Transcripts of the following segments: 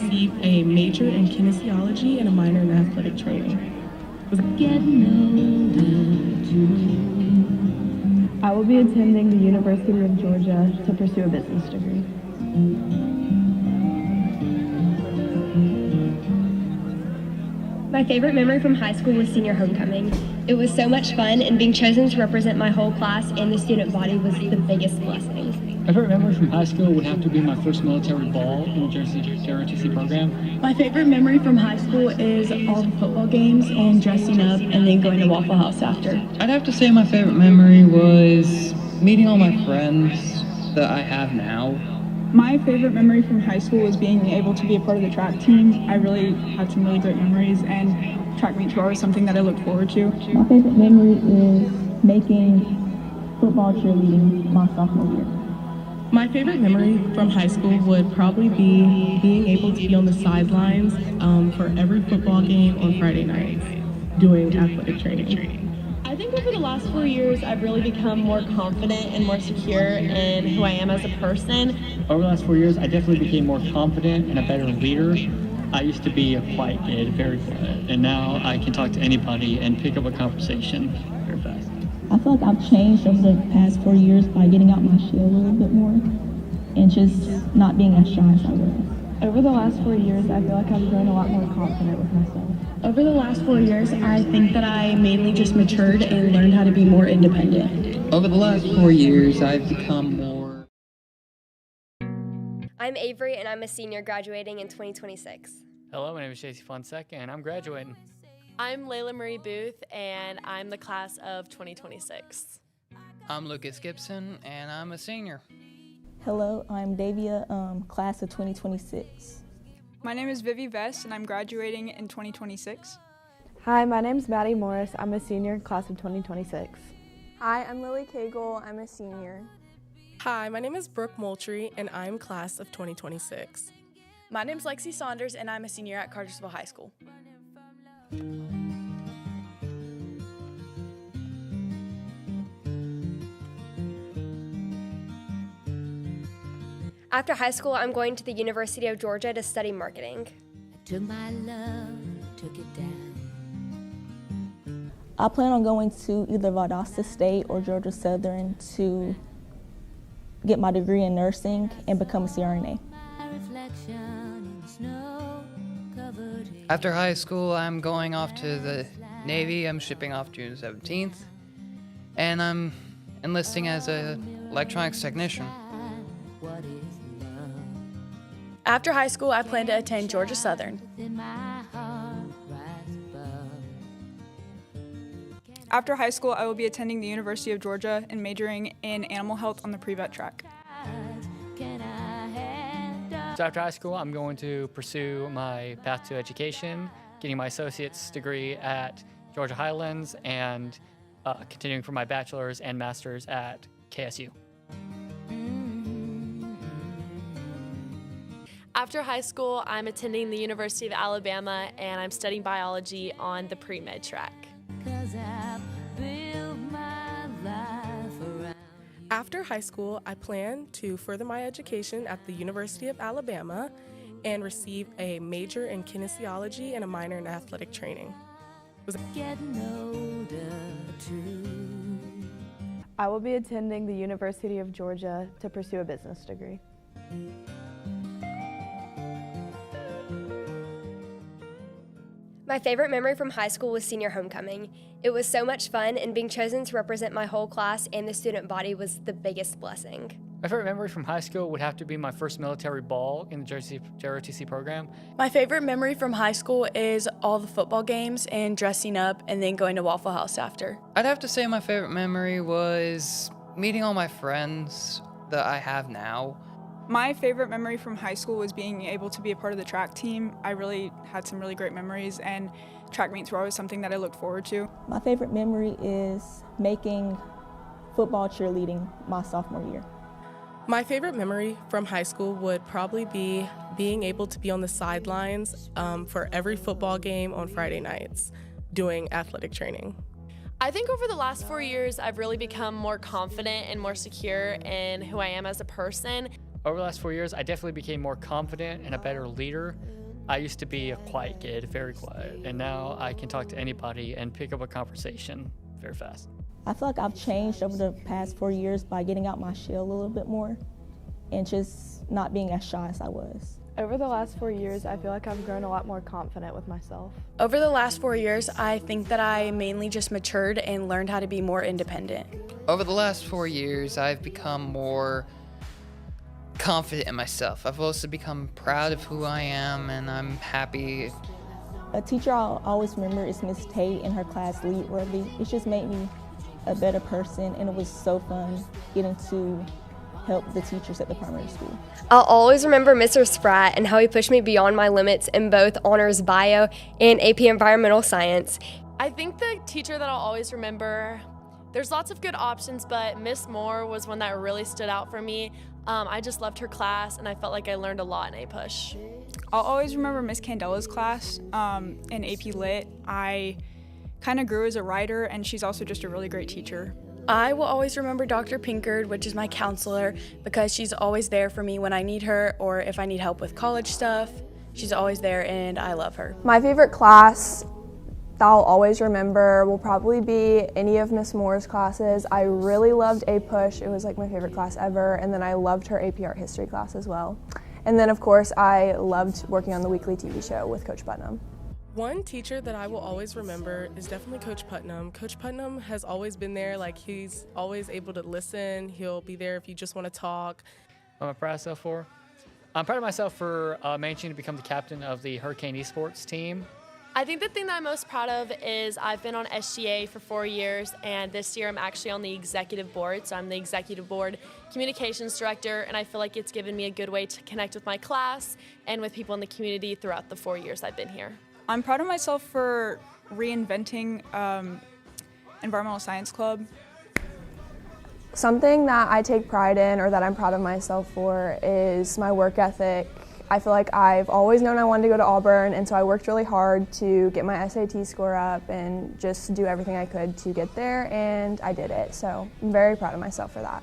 receive a major in kinesiology and a minor in athletic training. I will be attending the University of Georgia to pursue a business degree. My favorite memory from high school was senior homecoming. It was so much fun, and being chosen to represent my whole class and the student body was the biggest blessing. My favorite memory from high school would have to be my first military ball in the JROTC program. My favorite memory from high school is all the football games and dressing up and then going to Waffle House after. I'd have to say my favorite memory was meeting all my friends that I have now. My favorite memory from high school was being able to be a part of the track team. I really had some really great memories, and track meets were always something that I looked forward to. My favorite memory is making football cheerleading my sophomore year. My favorite memory from high school would probably be being able to be on the sidelines for every football game on Friday nights, doing athletic training. I think over the last 4 years, I've really become more confident and more secure in who I am as a person. Over the last 4 years, I definitely became more confident and a better leader. I used to be a quiet kid, very quiet, and now I can talk to anybody and pick up a conversation very fast. I feel like I've changed over the past 4 years by getting out my shell a little bit more and just not being as shy as I was. Over the last 4 years, I feel like I've grown a lot more confident with myself. Over the last 4 years, I think that I mainly just matured and learned how to be more independent. Over the last 4 years, I've become more... I'm Avery, and I'm a senior graduating in 2026. Hello, my name is JC Fonseca, and I'm graduating. I'm Layla Marie Booth, and I'm the class of 2026. I'm Lucas Gibson, and I'm a senior. Hello, I'm Davia, class of 2026. My name is Vivi Vest, and I'm graduating in 2026. Hi, my name's Maddie Morris. I'm a senior, class of 2026. Hi, I'm Lily Cagle. I'm a senior. Hi, my name is Brooke Moultrie, and I'm class of 2026. My name's Lexi Saunders, and I'm a senior at Cartersville High School. After high school, I'm going to the University of Georgia to study marketing. Took my love, took it down. I plan on going to either Valdosta State or Georgia Southern to get my degree in nursing and become a CRNA. After high school, I'm going off to the Navy. I'm shipping off June 17th, and I'm enlisting as an electronics technician. After high school, I plan to attend Georgia Southern. After high school, I will be attending the University of Georgia and majoring in animal health on the pre-vet track. So after high school, I'm going to pursue my path to education, getting my associate's degree at Georgia Highlands, and continuing for my bachelor's and master's at KSU. After high school, I'm attending the University of Alabama, and I'm studying biology on the pre-med track. After high school, I plan to further my education at the University of Alabama and receive a major in kinesiology and a minor in athletic training. I will be attending the University of Georgia to pursue a business degree. My favorite memory from high school was senior homecoming. It was so much fun, and being chosen to represent my whole class and the student body was the biggest blessing. My favorite memory from high school would have to be my first military ball in the JROTC program. My favorite memory from high school is all the football games and dressing up and then going to Waffle House after. I'd have to say my favorite memory was meeting all my friends that I have now. My favorite memory from high school was being able to be a part of the track team. I really had some really great memories, and track meets were always something that I looked forward to. My favorite memory is making football cheerleading my sophomore year. My favorite memory from high school would probably be being able to be on the sidelines for every football game on Friday nights, doing athletic training. I think over the last 4 years, I've really become more confident and more secure in who I am as a person. Over the last 4 years, I definitely became more confident and a better leader. I used to be a quiet kid, very quiet, and now I can talk to anybody and pick up a conversation very fast. I feel like I've changed over the past 4 years by getting out my shell a little bit more and just not being as shy as I was. Over the last 4 years, I feel like I've grown a lot more confident with myself. Over the last 4 years, I think that I mainly just matured and learned how to be more independent. Over the last 4 years, I've become more confident in myself. I've also become proud of who I am, and I'm happy. A teacher I'll always remember is Miss Tate and her class Lead Worthy. It just made me a better person, and it was so fun getting to help the teachers at the primary school. I'll always remember Mr. Spratt and how he pushed me beyond my limits in both honors bio and AP environmental science. I think the teacher that I'll always remember, there's lots of good options, but Miss Moore was one that really stood out for me. I just loved her class, and I felt like I learned a lot in APUSH. I'll always remember Miss Candella's class in AP Lit. I kind of grew as a writer, and she's also just a really great teacher. I will always remember Dr. Pinkard, which is my counselor, because she's always there for me when I need her or if I need help with college stuff. She's always there, and I love her. My favorite class that I'll always remember will probably be any of Miss Moore's classes. I really loved APUSH. It was like my favorite class ever, and then I loved her AP Art History class as well. And then, of course, I loved working on the weekly TV show with Coach Putnam. One teacher that I will always remember is definitely Coach Putnam. Coach Putnam has always been there, like he's always able to listen. He'll be there if you just want to talk. What am I proud of myself for? I'm proud of myself for managing to become the captain of the Hurricane Esports team. I think the thing that I'm most proud of is I've been on SGA for 4 years, and this year I'm actually on the executive board. So I'm the executive board communications director, and I feel like it's given me a good way to connect with my class and with people in the community throughout the 4 years I've been here. I'm proud of myself for reinventing Environmental Science Club. Something that I take pride in, or that I'm proud of myself for, is my work ethic. I feel like I've always known I wanted to go to Auburn, and so I worked really hard to get my SAT score up and just do everything I could to get there, and I did it. So I'm very proud of myself for that.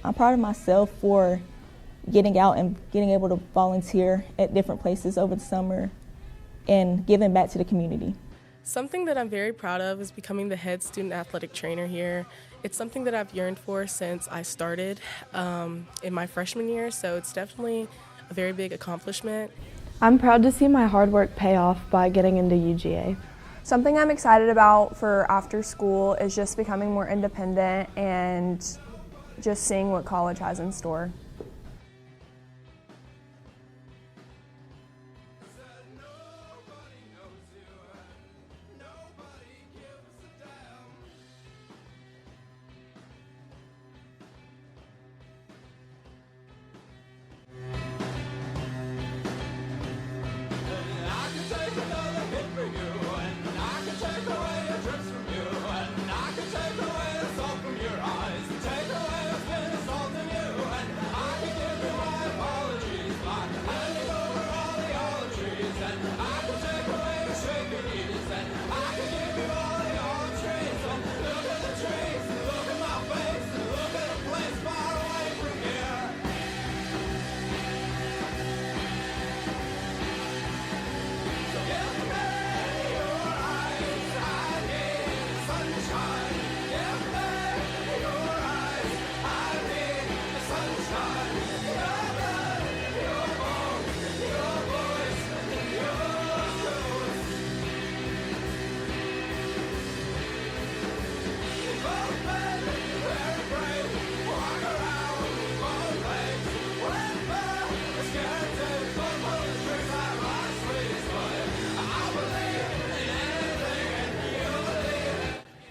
I'm proud of myself for getting out and getting able to volunteer at different places over the summer and giving back to the community. Something that I'm very proud of is becoming the head student athletic trainer here. It's something that I've yearned for since I started in my freshman year, so it's definitely a very big accomplishment. I'm proud to see my hard work pay off by getting into UGA. Something I'm excited about for after school is just becoming more independent and just seeing what college has in store.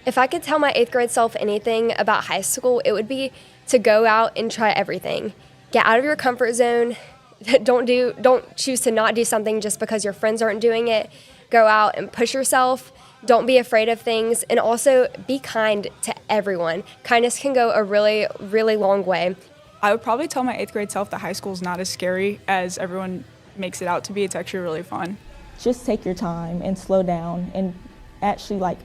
If I could tell my 8th grade self anything about high school, it would be to go out and try everything. Get out of your comfort zone. Don't choose to not do something just because your friends aren't doing it. Go out and push yourself. Don't be afraid of things, and also be kind to everyone. Kindness can go a really, really long way. I would probably tell my 8th grade self that high school is not as scary as everyone makes it out to be. It's actually really fun. Just take your time and slow down and actually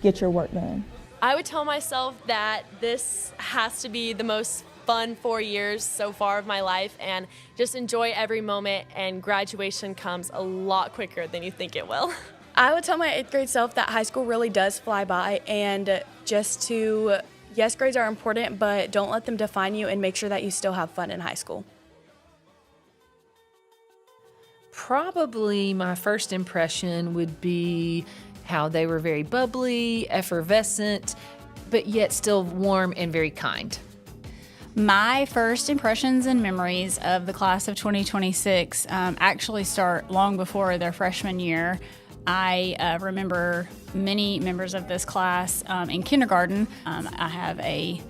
get your work done. I would tell myself that this has to be the most fun 4 years so far of my life, and just enjoy every moment, and graduation comes a lot quicker than you think it will. I would tell my 8th grade self that high school really does fly by, and just to, yes, grades are important, but don't let them define you, and make sure that you still have fun in high school. Probably my first impression would be how they were very bubbly, effervescent, but yet still warm and very kind. My first impressions and memories of the class of 2026 actually start long before their freshman year. I remember many members of this class in kindergarten. I have a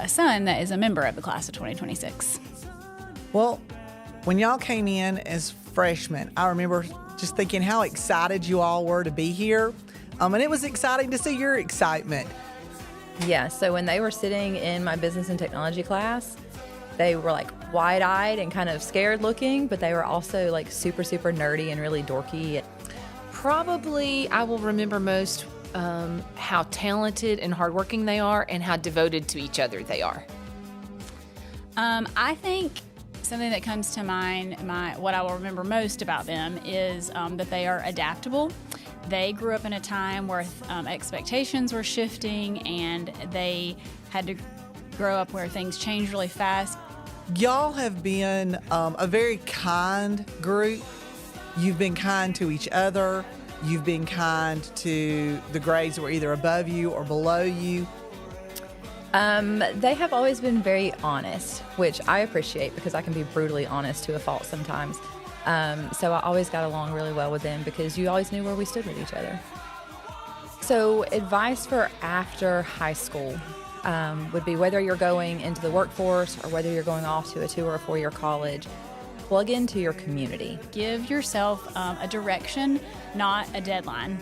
son that is a member of the class of 2026. Well, when y'all came in as freshmen, I remember just thinking how excited you all were to be here. And it was exciting to see your excitement. Yeah, so when they were sitting in my business and technology class, they were like wide-eyed and kind of scared looking, but they were also like super, super nerdy and really dorky. Probably I will remember most how talented and hardworking they are and how devoted to each other they are. I think something that comes to mind, what I will remember most about them is that they are adaptable. They grew up in a time where expectations were shifting, and they had to grow up where things changed really fast. Y'all have been a very kind group. You've been kind to each other. You've been kind to the grades that were either above you or below you. They have always been very honest, which I appreciate because I can be brutally honest to a fault sometimes. So I always got along really well with them because you always knew where we stood with each other. So advice for after high school would be whether you're going into the workforce or whether you're going off to a 2 or a 4-year college, plug into your community. Give yourself a direction, not a deadline.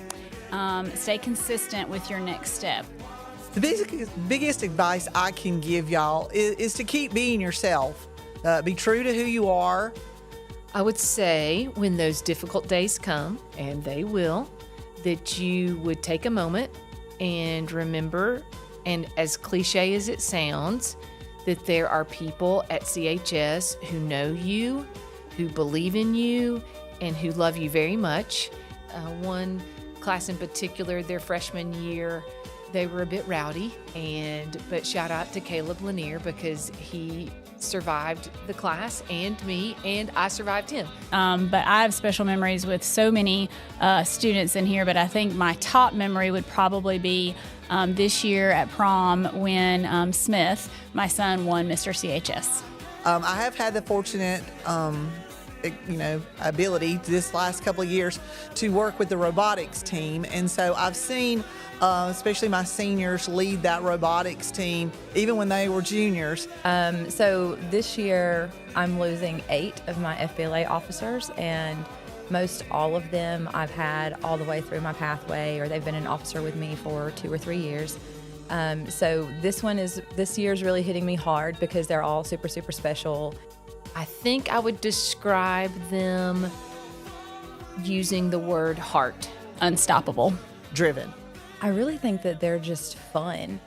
Stay consistent with your next step. The biggest advice I can give y'all is to keep being yourself. Be true to who you are. I would say when those difficult days come, and they will, that you would take a moment and remember, and as cliche as it sounds, that there are people at CHS who know you, who believe in you, and who love you very much. One class in particular, their freshman year, they were a bit rowdy, but shout out to Caleb Lanier because he survived the class and me, and I survived him. But I have special memories with so many students in here, but I think my top memory would probably be this year at prom when Smith, my son, won Mr. CHS. I have had the fortunate ability this last couple of years to work with the robotics team, and so I've seen especially my seniors lead that robotics team even when they were juniors. So this year I'm losing 8 of my FBLA officers, and most all of them I've had all the way through my pathway, or they've been an officer with me for 2 or 3 years. So this year's really hitting me hard because they're all super, super special. I think I would describe them using the word heart. Unstoppable. Driven. I really think that they're just fun.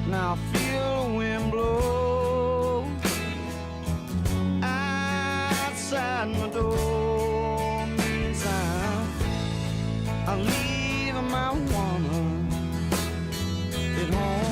Now feel the wind blow outside my door. Means I'm leaving my woman at home.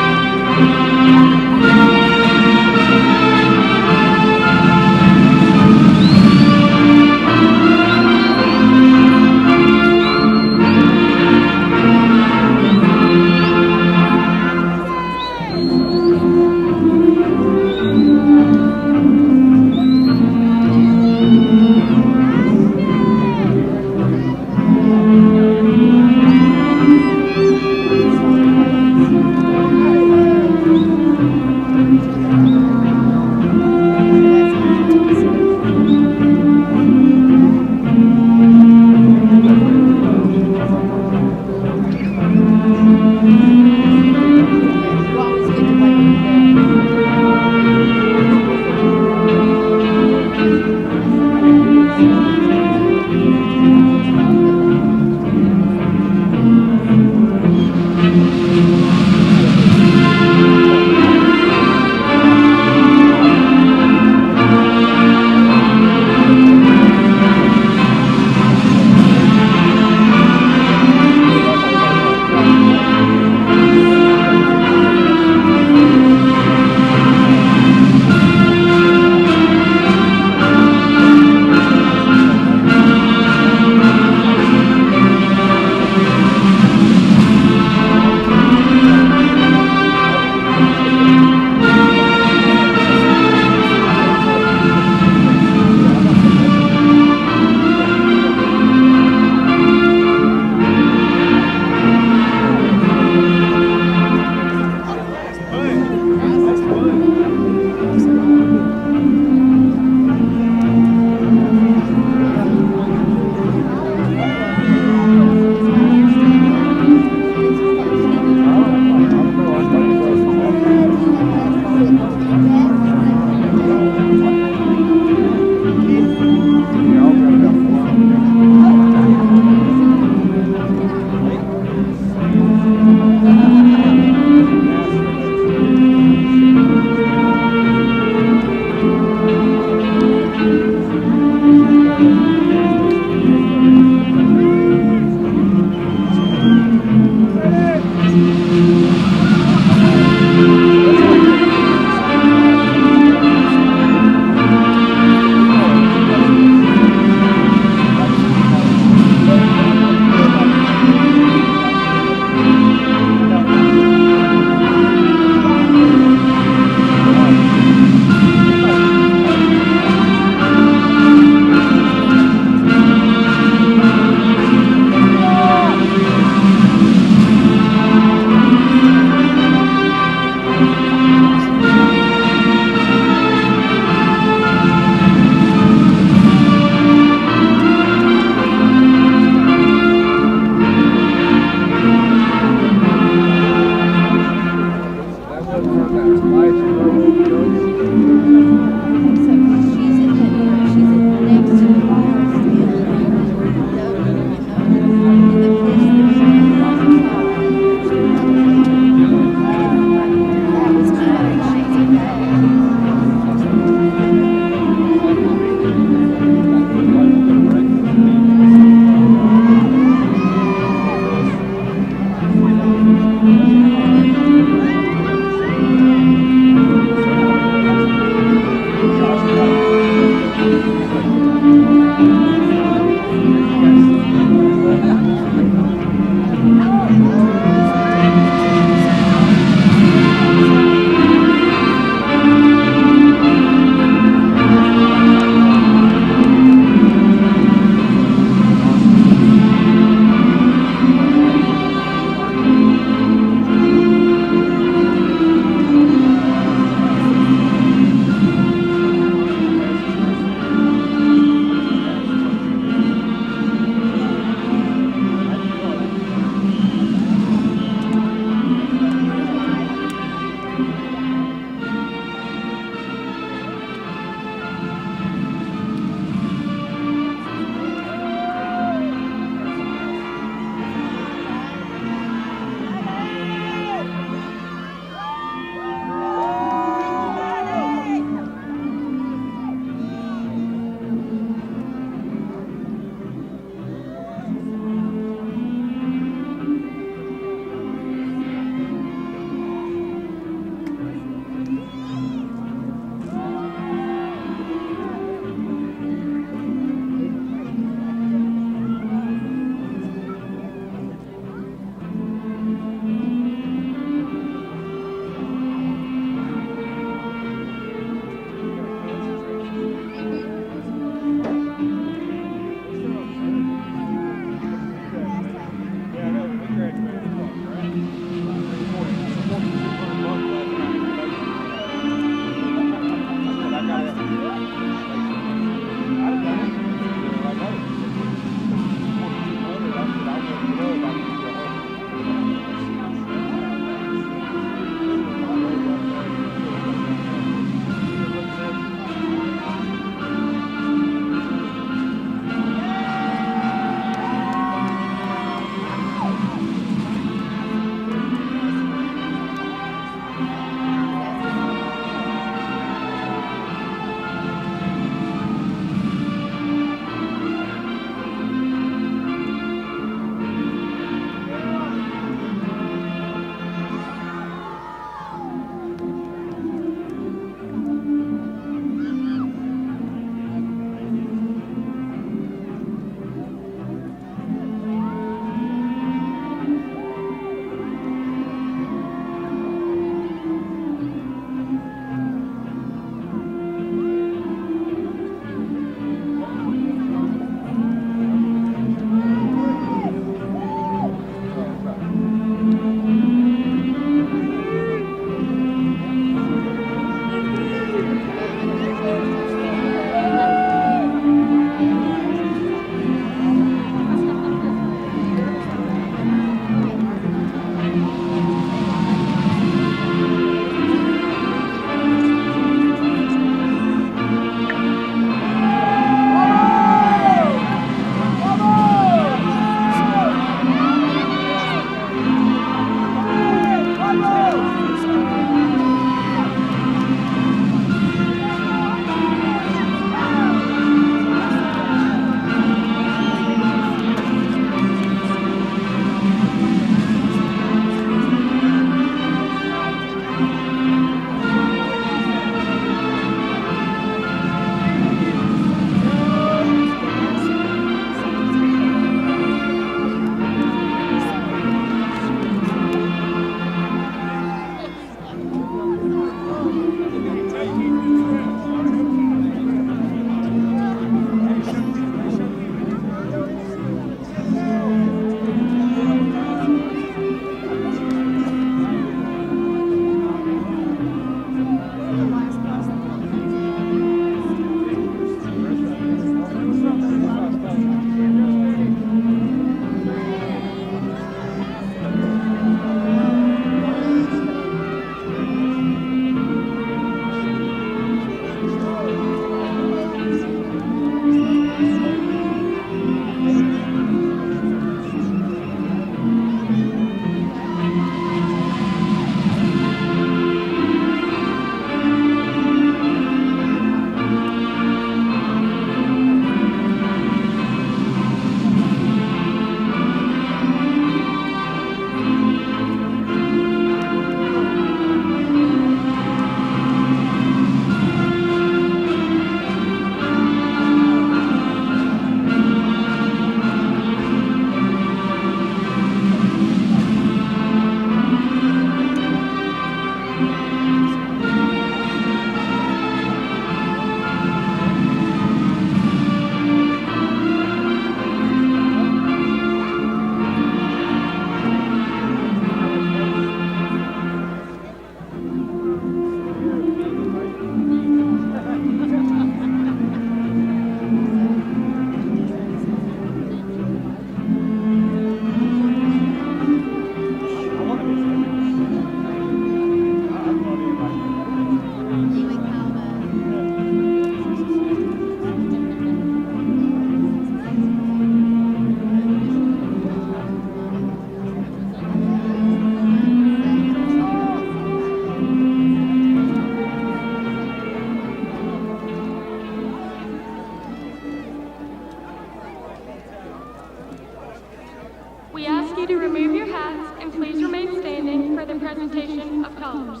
colors.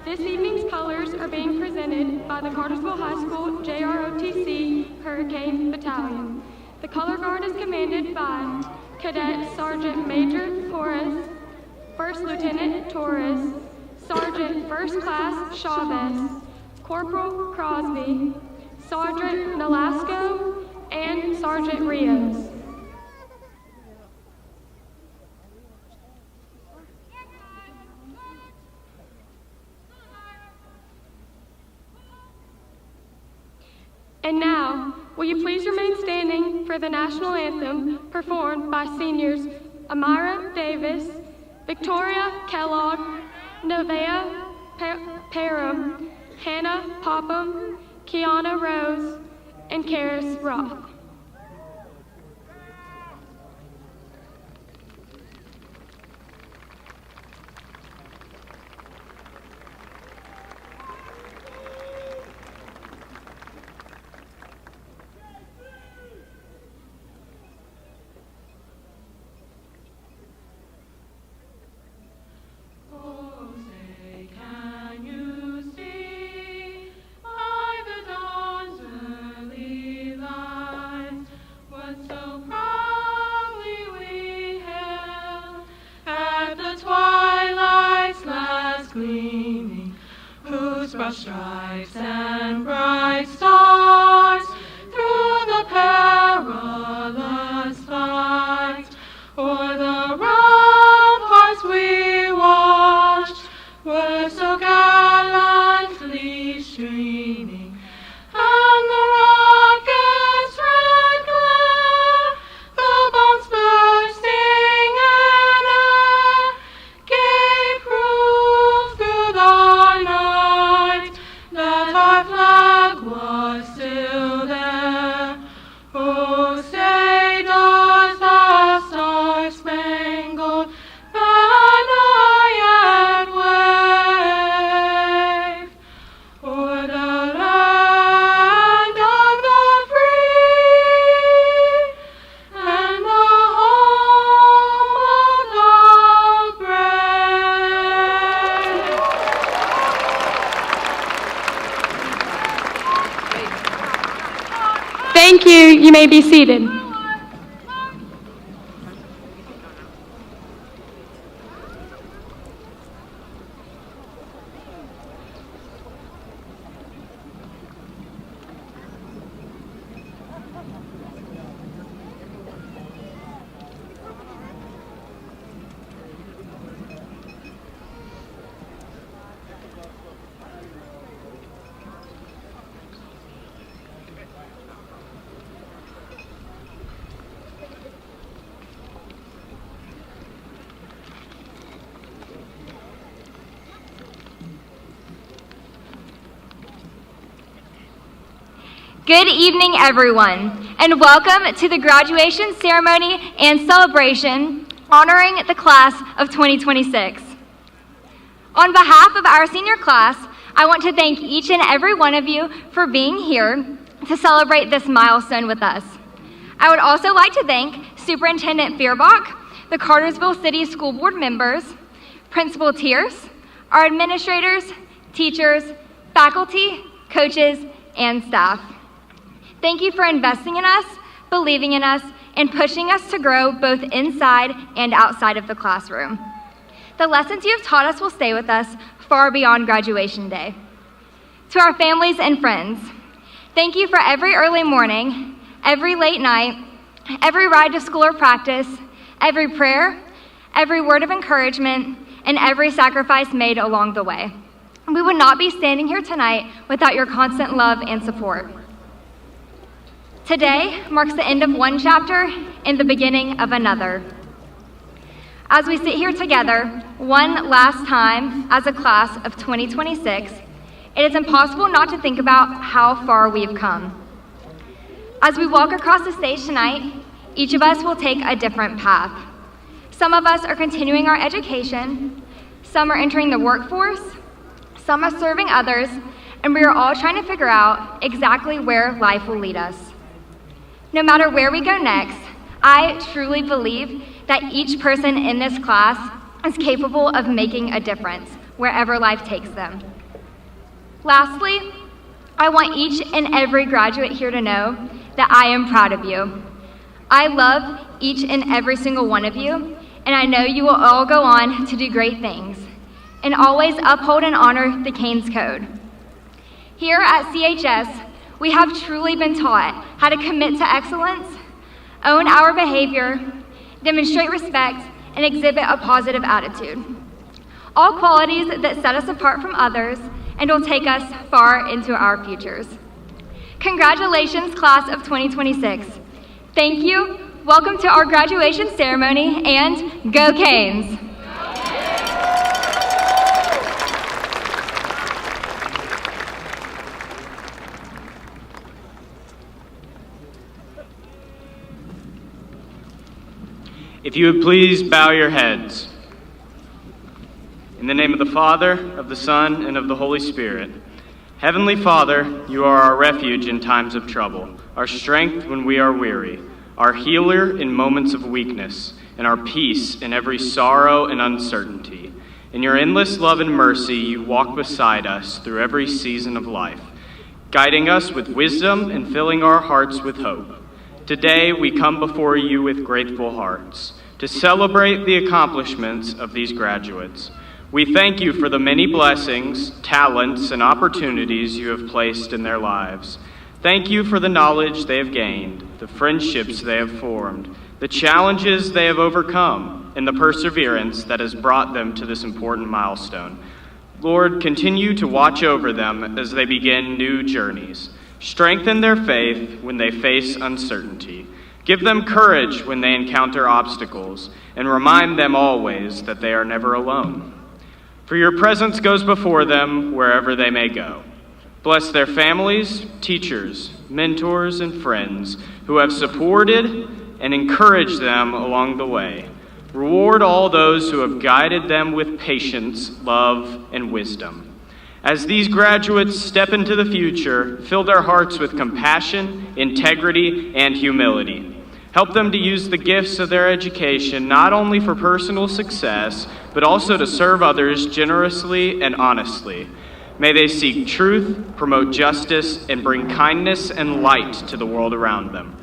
This evening's colors are being presented by the Cartersville High School JROTC Hurricane Battalion. The color guard is commanded by Cadet Sergeant Major Torres, First Lieutenant Torres, Sergeant First Class Chavez, Corporal Crosby, Sergeant Nolasco, and Sergeant Rios. And now, will you please remain standing for the national anthem performed by seniors Amira Davis, Victoria Kellogg, Nevaeh Parham, Hannah Popham, Kiana Rose, and Karis Roth. Stripes and bright stars through the perilous fight, o'er the ramparts we watched were so gallantly streaming, and the rocket's red glare, the bombs bursting in air, gave proof through the night that our flag was still there. Oh, say does the star-spangled banner yet wave o'er the land of the free and the home of the brave? Thank you. You may be seated. Good evening, everyone, and welcome to the graduation ceremony and celebration honoring the class of 2026. On behalf of our senior class, I want to thank each and every one of you for being here to celebrate this milestone with us. I would also like to thank Superintendent Fehrbach, the Cartersville City School Board members, Principal Tierce, our administrators, teachers, faculty, coaches, and staff. Thank you for investing in us, believing in us, and pushing us to grow both inside and outside of the classroom. The lessons you have taught us will stay with us far beyond graduation day. To our families and friends, thank you for every early morning, every late night, every ride to school or practice, every prayer, every word of encouragement, and every sacrifice made along the way. We would not be standing here tonight without your constant love and support. Today marks the end of one chapter and the beginning of another. As we sit here together one last time as a class of 2026, it is impossible not to think about how far we've come. As we walk across the stage tonight, each of us will take a different path. Some of us are continuing our education, some are entering the workforce, some are serving others, and we are all trying to figure out exactly where life will lead us. No matter where we go next, I truly believe that each person in this class is capable of making a difference, wherever life takes them. Lastly, I want each and every graduate here to know that I am proud of you. I love each and every single one of you, and I know you will all go on to do great things and always uphold and honor the Canes Code. Here at CHS, we have truly been taught how to commit to excellence, own our behavior, demonstrate respect, and exhibit a positive attitude. All qualities that set us apart from others and will take us far into our futures. Congratulations, class of 2026. Thank you, welcome to our graduation ceremony, and go Canes! If you would please bow your heads. In the name of the Father, of the Son, and of the Holy Spirit. Heavenly Father, you are our refuge in times of trouble, our strength when we are weary, our healer in moments of weakness, and our peace in every sorrow and uncertainty. In your endless love and mercy, you walk beside us through every season of life, guiding us with wisdom and filling our hearts with hope. Today, we come before you with grateful hearts to celebrate the accomplishments of these graduates. We thank you for the many blessings, talents, and opportunities you have placed in their lives. Thank you for the knowledge they have gained, the friendships they have formed, the challenges they have overcome, and the perseverance that has brought them to this important milestone. Lord, continue to watch over them as they begin new journeys. Strengthen their faith when they face uncertainty. Give them courage when they encounter obstacles, and remind them always that they are never alone. For your presence goes before them wherever they may go. Bless their families, teachers, mentors, and friends who have supported and encouraged them along the way. Reward all those who have guided them with patience, love, and wisdom. As these graduates step into the future, fill their hearts with compassion, integrity, and humility. Help them to use the gifts of their education not only for personal success, but also to serve others generously and honestly. May they seek truth, promote justice, and bring kindness and light to the world around them.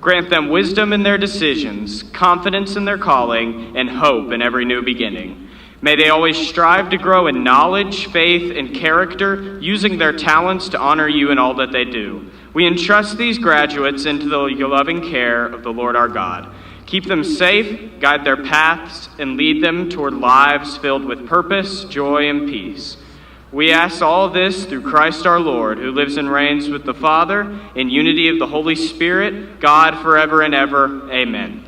Grant them wisdom in their decisions, confidence in their calling, and hope in every new beginning. May they always strive to grow in knowledge, faith, and character, using their talents to honor you in all that they do. We entrust these graduates into the loving care of the Lord our God. Keep them safe, guide their paths, and lead them toward lives filled with purpose, joy, and peace. We ask all this through Christ our Lord, who lives and reigns with the Father in unity of the Holy Spirit, God forever and ever. Amen.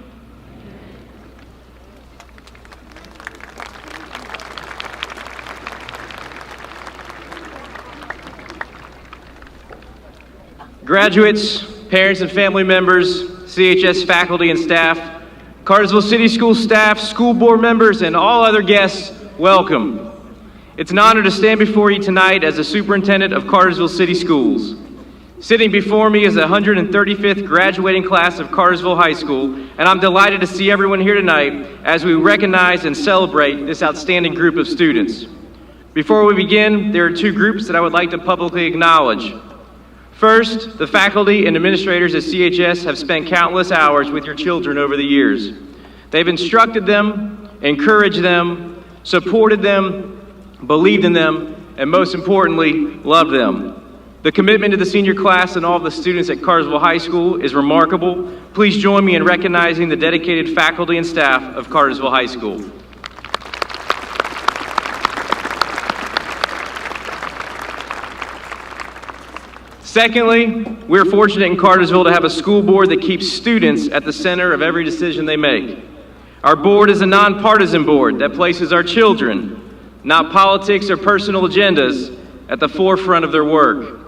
Graduates, parents and family members, CHS faculty and staff, Cartersville City School staff, school board members, and all other guests, welcome. It's an honor to stand before you tonight as the superintendent of Cartersville City Schools. Sitting before me is the 135th graduating class of Cartersville High School, and I'm delighted to see everyone here tonight as we recognize and celebrate this outstanding group of students. Before we begin, there are two groups that I would like to publicly acknowledge. First, the faculty and administrators at CHS have spent countless hours with your children over the years. They've instructed them, encouraged them, supported them, believed in them, and most importantly, loved them. The commitment to the senior class and all of the students at Cartersville High School is remarkable. Please join me in recognizing the dedicated faculty and staff of Cartersville High School. Secondly, we're fortunate in Cartersville to have a school board that keeps students at the center of every decision they make. Our board is a nonpartisan board that places our children, not politics or personal agendas, at the forefront of their work.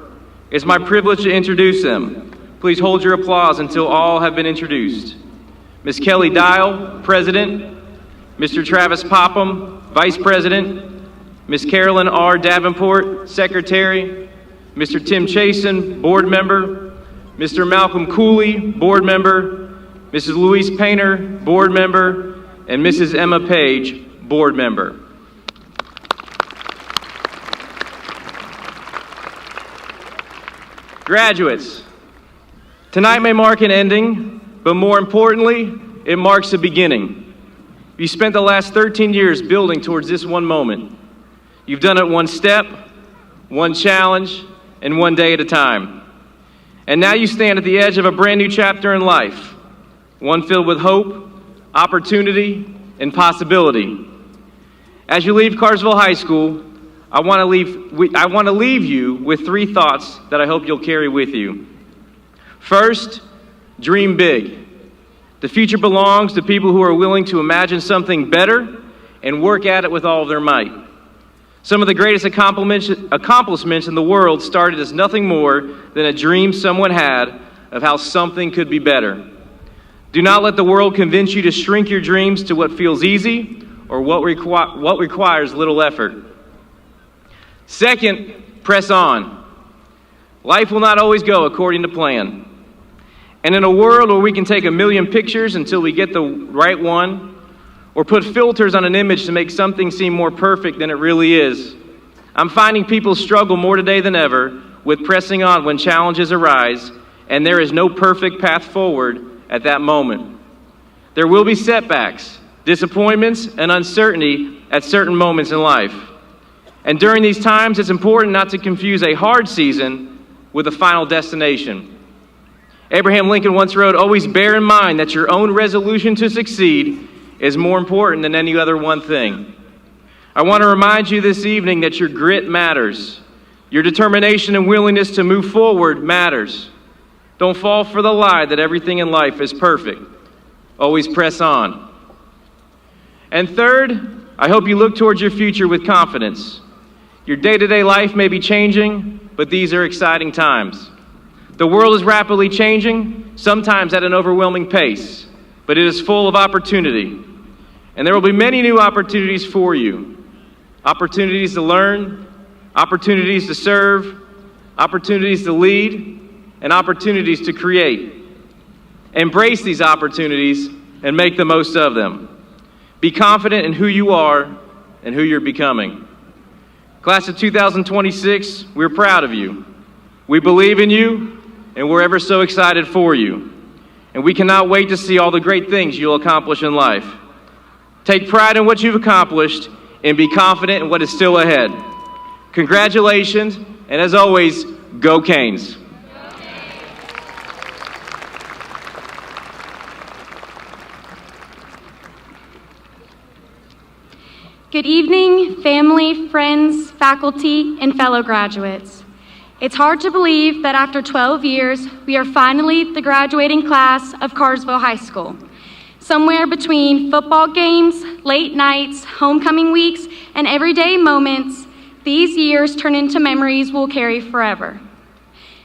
It's my privilege to introduce them. Please hold your applause until all have been introduced. Ms. Kelly Dial, President. Mr. Travis Popham, Vice President. Ms. Carolyn R. Davenport, Secretary. Mr. Tim Chasen, Board Member. Mr. Malcolm Cooley, Board Member. Mrs. Louise Painter, Board Member. And Mrs. Emma Page, Board Member. Graduates, tonight may mark an ending, but more importantly, it marks a beginning. You spent the last 13 years building towards this one moment. You've done it one step, one challenge, and one day at a time. And now you stand at the edge of a brand new chapter in life, one filled with hope, opportunity, and possibility. As you leave Cartersville High School, I want to leave you with 3 thoughts that I hope you'll carry with you. First, dream big. The future belongs to people who are willing to imagine something better and work at it with all of their might. Some of the greatest accomplishments in the world started as nothing more than a dream someone had of how something could be better. Do not let the world convince you to shrink your dreams to what feels easy or what requires little effort. Second, press on. Life will not always go according to plan. And in a world where we can take a million pictures until we get the right one, or put filters on an image to make something seem more perfect than it really is, I'm finding people struggle more today than ever with pressing on when challenges arise, and there is no perfect path forward at that moment. There will be setbacks, disappointments, and uncertainty at certain moments in life. And during these times, it's important not to confuse a hard season with a final destination. Abraham Lincoln once wrote, "Always bear in mind that your own resolution to succeed is more important than any other one thing." I want to remind you this evening that your grit matters. Your determination and willingness to move forward matters. Don't fall for the lie that everything in life is perfect. Always press on. And third, I hope you look towards your future with confidence. Your day-to-day life may be changing, but these are exciting times. The world is rapidly changing, sometimes at an overwhelming pace, but it is full of opportunity. And there will be many new opportunities for you. Opportunities to learn, opportunities to serve, opportunities to lead, and opportunities to create. Embrace these opportunities and make the most of them. Be confident in who you are and who you're becoming. Class of 2026, we're proud of you. We believe in you, and we're ever so excited for you. And we cannot wait to see all the great things you'll accomplish in life. Take pride in what you've accomplished and be confident in what is still ahead. Congratulations, and as always, go Canes. Good evening, family, friends, faculty, and fellow graduates. It's hard to believe that after 12 years, we are finally the graduating class of Cartersville High School. Somewhere between football games, late nights, homecoming weeks, and everyday moments, these years turn into memories we'll carry forever.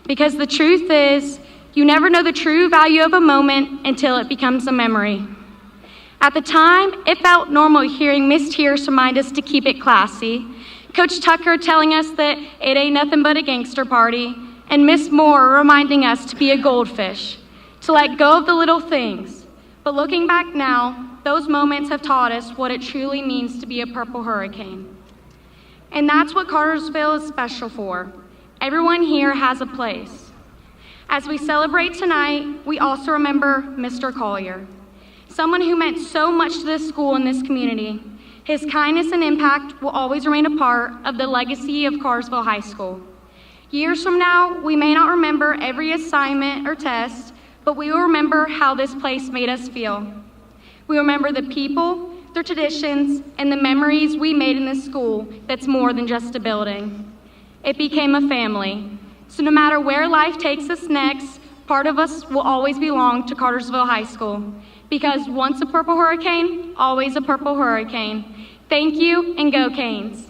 Because the truth is, you never know the true value of a moment until it becomes a memory. At the time, it felt normal hearing Miss Tierce remind us to keep it classy, Coach Tucker telling us that it ain't nothing but a gangster party, and Miss Moore reminding us to be a goldfish, to let go of the little things. But looking back now, those moments have taught us what it truly means to be a purple hurricane. And that's what Cartersville is special for. Everyone here has a place. As we celebrate tonight, we also remember Mr. Collier, someone who meant so much to this school and this community. His kindness and impact will always remain a part of the legacy of Cartersville High School. Years from now, we may not remember every assignment or test, but we will remember how this place made us feel. We remember the people, their traditions, and the memories we made in this school that's more than just a building. It became a family. So no matter where life takes us next, part of us will always belong to Cartersville High School. Because once a purple hurricane, always a purple hurricane. Thank you, and go Canes.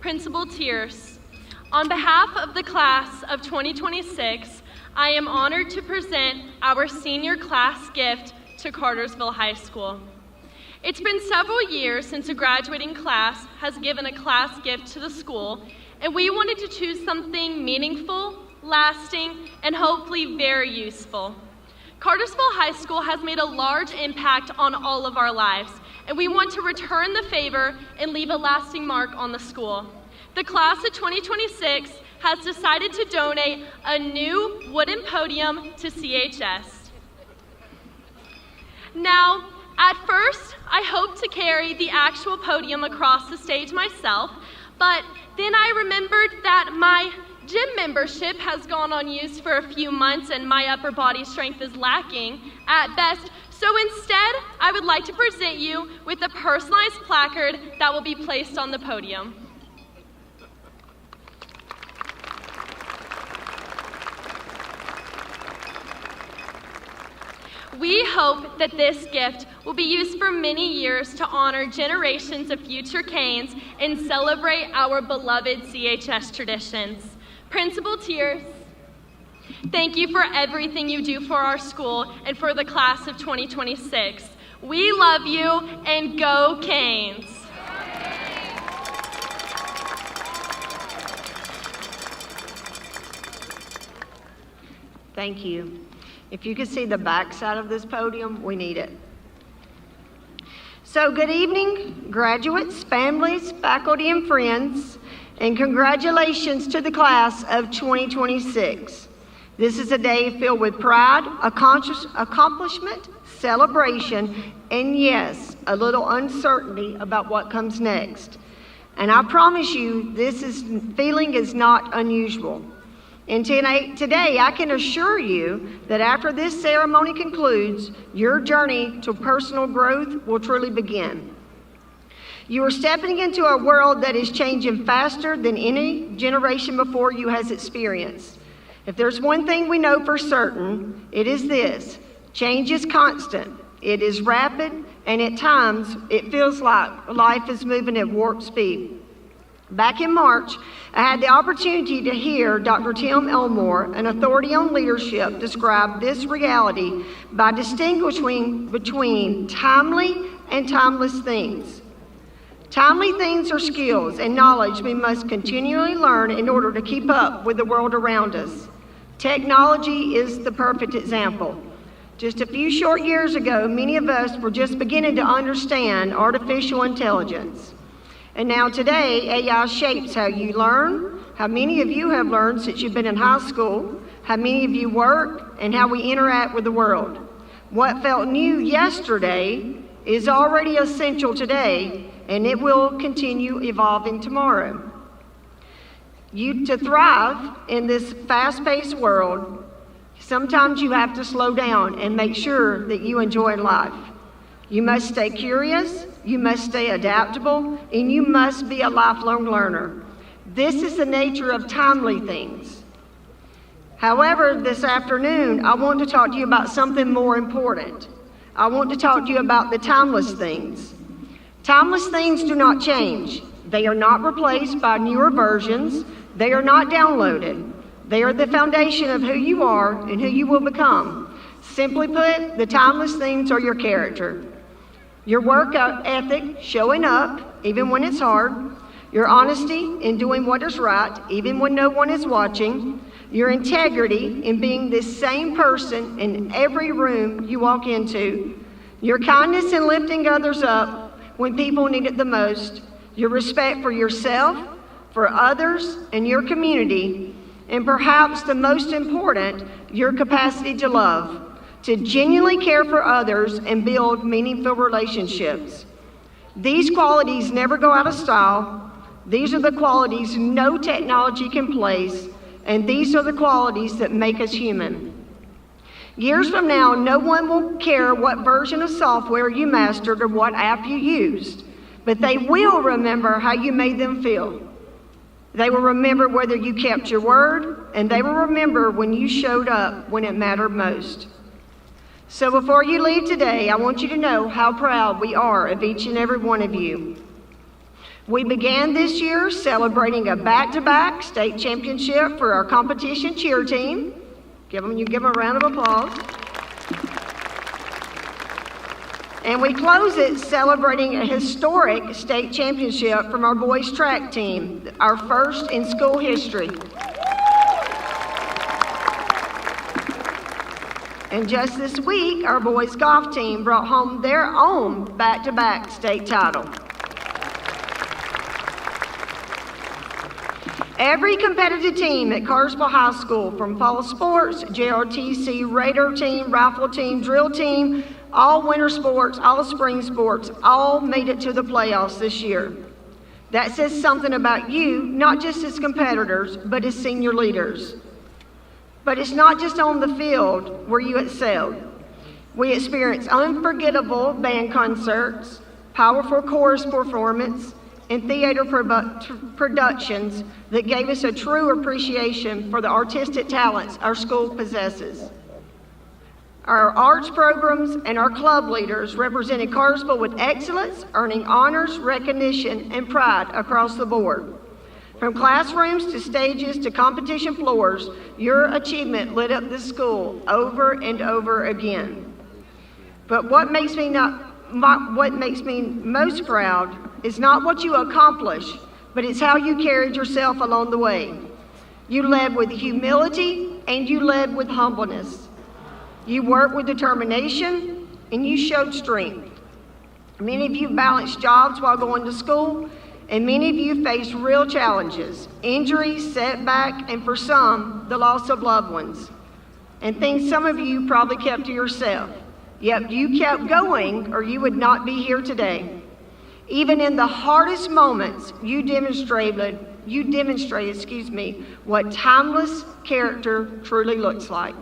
Principal Tierce, on behalf of the class of 2026, I am honored to present our senior class gift to Cartersville High School. It's been several years since a graduating class has given a class gift to the school, and we wanted to choose something meaningful, lasting, and hopefully very useful. Cartersville High School has made a large impact on all of our lives, and we want to return the favor and leave a lasting mark on the school. The class of 2026 has decided to donate a new wooden podium to CHS. Now, at first, I hoped to carry the actual podium across the stage myself, but then I remembered that my gym membership has gone unused for a few months and my upper body strength is lacking at best. So instead, I would like to present you with a personalized placard that will be placed on the podium. We hope that this gift will be used for many years to honor generations of future Canes and celebrate our beloved CHS traditions. Principal Tears, thank you for everything you do for our school and for the class of 2026. We love you, and go Canes! Thank you. If you could see the back side of this podium, we need it. So good evening, graduates, families, faculty, and friends, and congratulations to the class of 2026. This is a day filled with pride, accomplishment, celebration, and yes, a little uncertainty about what comes next. And I promise you, feeling is not unusual. And today, I can assure you that after this ceremony concludes, your journey to personal growth will truly begin. You are stepping into a world that is changing faster than any generation before you has experienced. If there's one thing we know for certain, it is this: change is constant, it is rapid, and at times it feels like life is moving at warp speed. Back in March, I had the opportunity to hear Dr. Tim Elmore, an authority on leadership, describe this reality by distinguishing between timely and timeless things. Timely things are skills and knowledge we must continually learn in order to keep up with the world around us. Technology is the perfect example. Just a few short years ago, many of us were just beginning to understand artificial intelligence. And now today, AI shapes how you learn, how many of you have learned since you've been in high school, how many of you work, and how we interact with the world. What felt new yesterday is already essential today, and it will continue evolving tomorrow. To thrive in this fast-paced world, sometimes you have to slow down and make sure that you enjoy life. You must stay curious, you must stay adaptable, and you must be a lifelong learner. This is the nature of timely things. However, this afternoon, I want to talk to you about something more important. I want to talk to you about the timeless things. Timeless things do not change. They are not replaced by newer versions. They are not downloaded. They are the foundation of who you are and who you will become. Simply put, the timeless things are your character. Your work ethic, showing up, even when it's hard. Your honesty in doing what is right, even when no one is watching. Your integrity in being the same person in every room you walk into. Your kindness in lifting others up when people need it the most. Your respect for yourself, for others, and your community. And perhaps the most important, your capacity to love. To genuinely care for others and build meaningful relationships. These qualities never go out of style. These are the qualities no technology can place, and these are the qualities that make us human. Years from now, no one will care what version of software you mastered or what app you used, but they will remember how you made them feel. They will remember whether you kept your word, and they will remember when you showed up when it mattered most. So before you leave today, I want you to know how proud we are of each and every one of you. We began this year celebrating a back-to-back state championship for our competition cheer team. Give them a round of applause. And we close it celebrating a historic state championship from our boys track team, our first in school history. And just this week, our boys golf team brought home their own back-to-back state title. Every competitive team at Cartersville High School, from fall sports, JRTC, Raider team, rifle team, drill team, all winter sports, all spring sports, all made it to the playoffs this year. That says something about you, not just as competitors, but as senior leaders. But it's not just on the field where you excelled. We experienced unforgettable band concerts, powerful chorus performance, and theater productions that gave us a true appreciation for the artistic talents our school possesses. Our arts programs and our club leaders represented Cartersville with excellence, earning honors, recognition, and pride across the board. From classrooms to stages to competition floors, your achievement lit up the school over and over again. But what makes me most proud is not what you accomplished, but it's how you carried yourself along the way. You led with humility and you led with humbleness. You worked with determination and you showed strength. Many of you balanced jobs while going to school, and many of you faced real challenges, injuries, setback, and for some, the loss of loved ones. And things some of you probably kept to yourself. Yet you kept going or you would not be here today. Even in the hardest moments, you demonstrated, what timeless character truly looks like.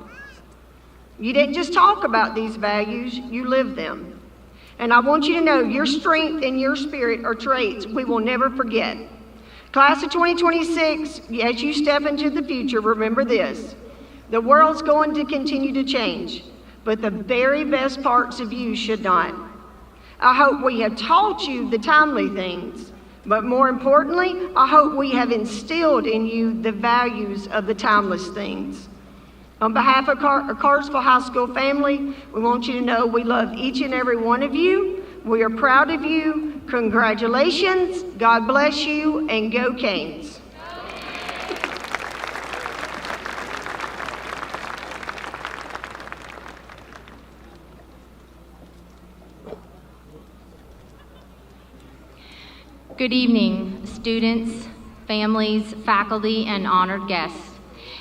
You didn't just talk about these values, you lived them. And I want you to know your strength and your spirit are traits we will never forget. Class of 2026, as you step into the future, remember this. The world's going to continue to change, but the very best parts of you should not. I hope we have taught you the timely things, but more importantly, I hope we have instilled in you the values of the timeless things. On behalf of Cartersville High School family, we want you to know we love each and every one of you. We are proud of you. Congratulations, God bless you, and go Canes. Good evening, students, families, faculty, and honored guests.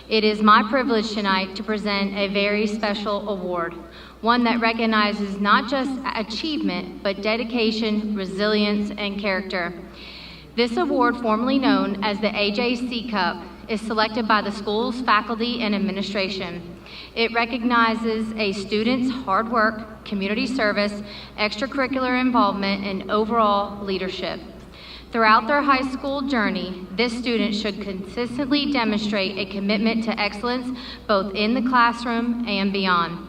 It is my privilege tonight to present a very special award, one that recognizes not just achievement, but dedication, resilience, and character. This award, formerly known as the AJC Cup, is selected by the school's faculty and administration. It recognizes a student's hard work, community service, extracurricular involvement, and overall leadership. Throughout their high school journey, this student should consistently demonstrate a commitment to excellence both in the classroom and beyond.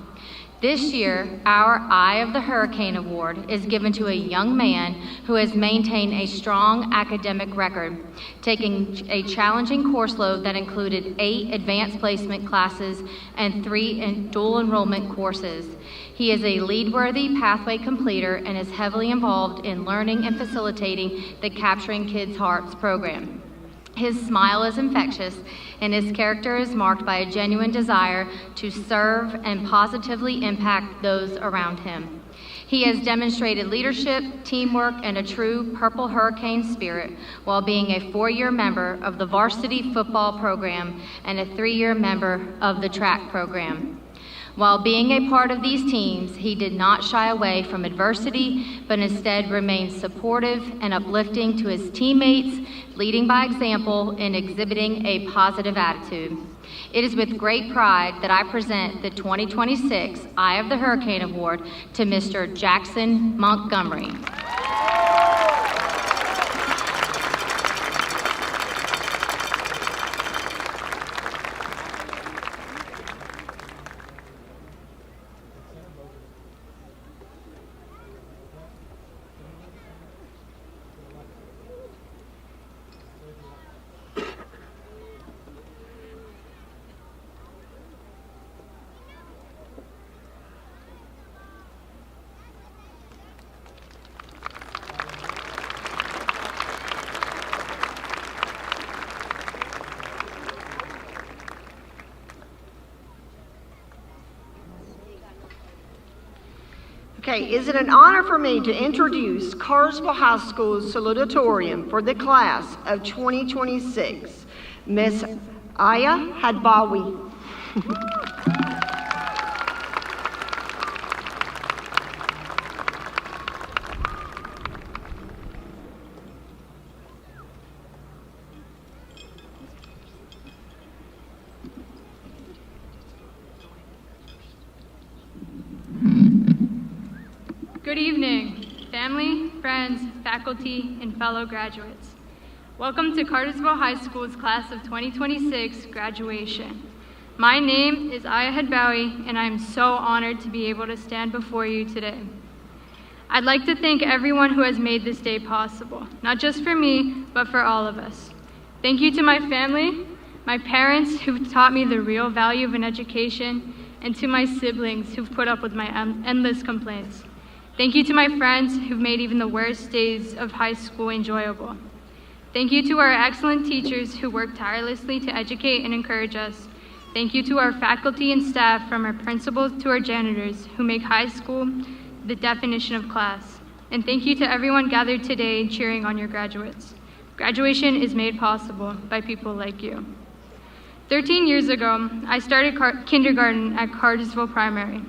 This year, our Eye of the Hurricane Award is given to a young man who has maintained a strong academic record, taking a challenging course load that included 8 advanced placement classes and 3 dual enrollment courses. He is a lead-worthy pathway completer and is heavily involved in learning and facilitating the Capturing Kids' Hearts program. His smile is infectious, and his character is marked by a genuine desire to serve and positively impact those around him. He has demonstrated leadership, teamwork, and a true Purple Hurricane spirit while being a 4-year member of the varsity football program and a 3-year member of the track program. While being a part of these teams, he did not shy away from adversity, but instead remained supportive and uplifting to his teammates, leading by example and exhibiting a positive attitude. It is with great pride that I present the 2026 Eye of the Hurricane Award to Mr. Jackson Montgomery. Okay, is it an honor for me to introduce Cartersville High School's salutatorian for the class of 2026, Miss Aya Hadbawi. Good evening, family, friends, faculty, and fellow graduates. Welcome to Cartersville High School's class of 2026 graduation. My name is Aya Hadbawi, and I am so honored to be able to stand before you today. I'd like to thank everyone who has made this day possible, not just for me, but for all of us. Thank you to my family, my parents who've taught me the real value of an education, and to my siblings who've put up with my endless complaints. Thank you to my friends who've made even the worst days of high school enjoyable. Thank you to our excellent teachers who work tirelessly to educate and encourage us. Thank you to our faculty and staff, from our principals to our janitors, who make high school the definition of class. And thank you to everyone gathered today cheering on your graduates. Graduation is made possible by people like you. 13 years ago, I started kindergarten at Cartersville Primary.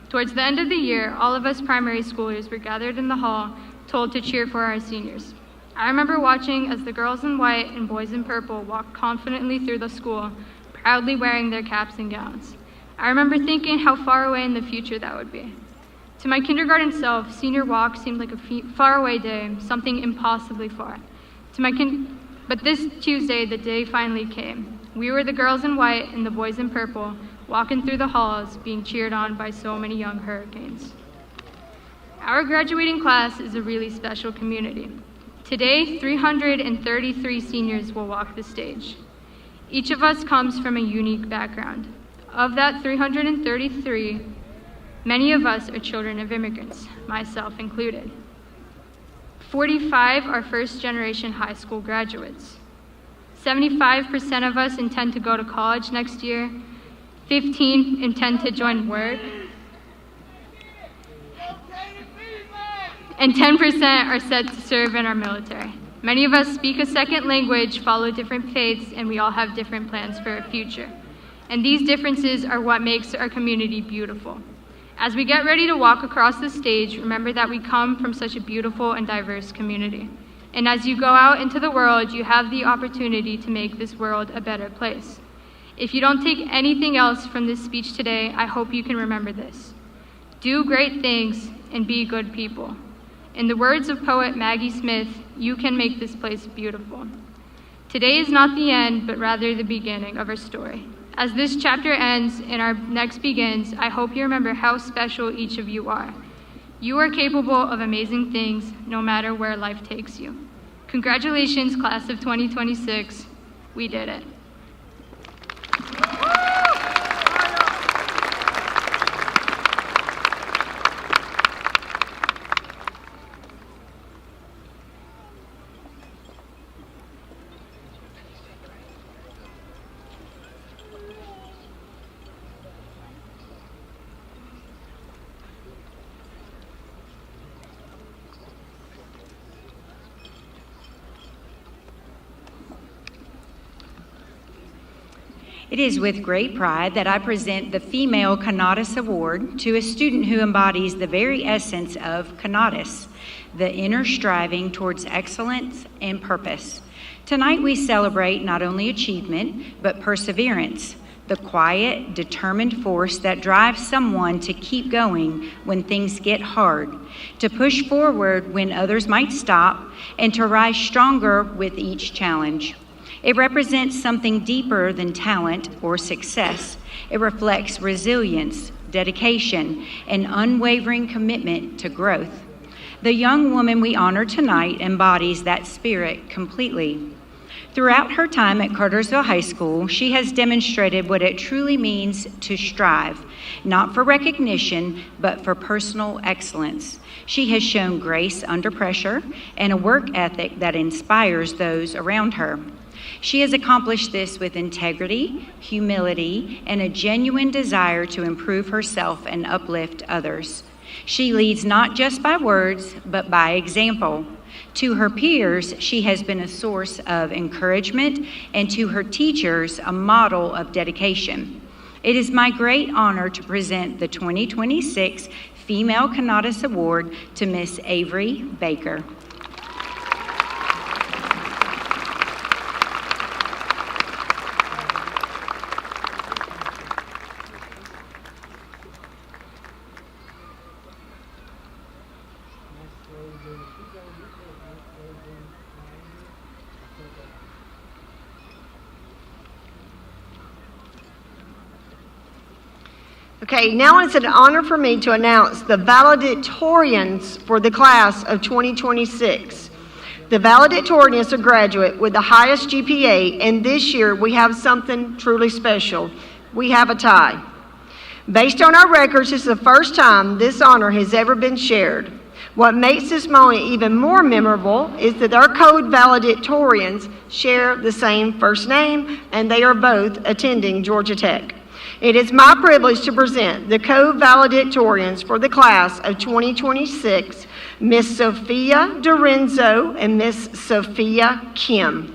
Towards the end of the year, all of us primary schoolers were gathered in the hall, told to cheer for our seniors. I remember watching as the girls in white and boys in purple walked confidently through the school, proudly wearing their caps and gowns. I remember thinking how far away in the future that would be. To my kindergarten self, senior walk seemed like a faraway day, something impossibly far. But this Tuesday, the day finally came. We were the girls in white and the boys in purple, walking through the halls, being cheered on by so many young hurricanes. Our graduating class is a really special community. Today, 333 seniors will walk the stage. Each of us comes from a unique background. Of that 333, many of us are children of immigrants, myself included. 45 are first-generation high school graduates. 75% of us intend to go to college next year. 15 intend to join work, and 10% are set to serve in our military. Many of us speak a second language, follow different faiths, and we all have different plans for our future. And these differences are what makes our community beautiful. As we get ready to walk across the stage, remember that we come from such a beautiful and diverse community. And as you go out into the world, you have the opportunity to make this world a better place. If you don't take anything else from this speech today, I hope you can remember this. Do great things and be good people. In the words of poet Maggie Smith, you can make this place beautiful. Today is not the end, but rather the beginning of our story. As this chapter ends and our next begins, I hope you remember how special each of you are. You are capable of amazing things, no matter where life takes you. Congratulations, class of 2026. We did it. It is with great pride that I present the Female Conatus Award to a student who embodies the very essence of Conatus, the inner striving towards excellence and purpose. Tonight we celebrate not only achievement, but perseverance, the quiet, determined force that drives someone to keep going when things get hard, to push forward when others might stop, and to rise stronger with each challenge. It represents something deeper than talent or success. It reflects resilience, dedication, and unwavering commitment to growth. The young woman we honor tonight embodies that spirit completely. Throughout her time at Cartersville High School, she has demonstrated what it truly means to strive, not for recognition, but for personal excellence. She has shown grace under pressure and a work ethic that inspires those around her. She has accomplished this with integrity, humility, and a genuine desire to improve herself and uplift others. She leads not just by words, but by example. To her peers, she has been a source of encouragement, and to her teachers, a model of dedication. It is my great honor to present the 2026 Female Canadas Award to Miss Avery Baker. Okay, now it's an honor for me to announce the valedictorians for the class of 2026. The valedictorians are graduate with the highest GPA, and this year we have something truly special. We have a tie. Based on our records, this is the first time this honor has ever been shared. What makes this moment even more memorable is that our code valedictorians share the same first name, and they are both attending Georgia Tech. It is my privilege to present the co-valedictorians for the class of 2026, Miss Sophia Dorenzo and Miss Sophia Kim.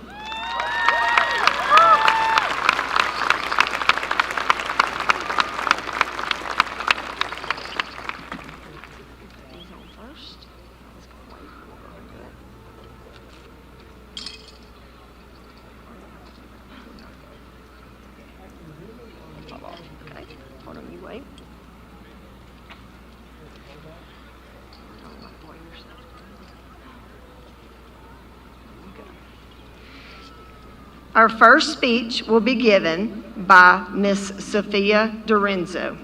Our first speech will be given by Miss Sophia Dorenzo.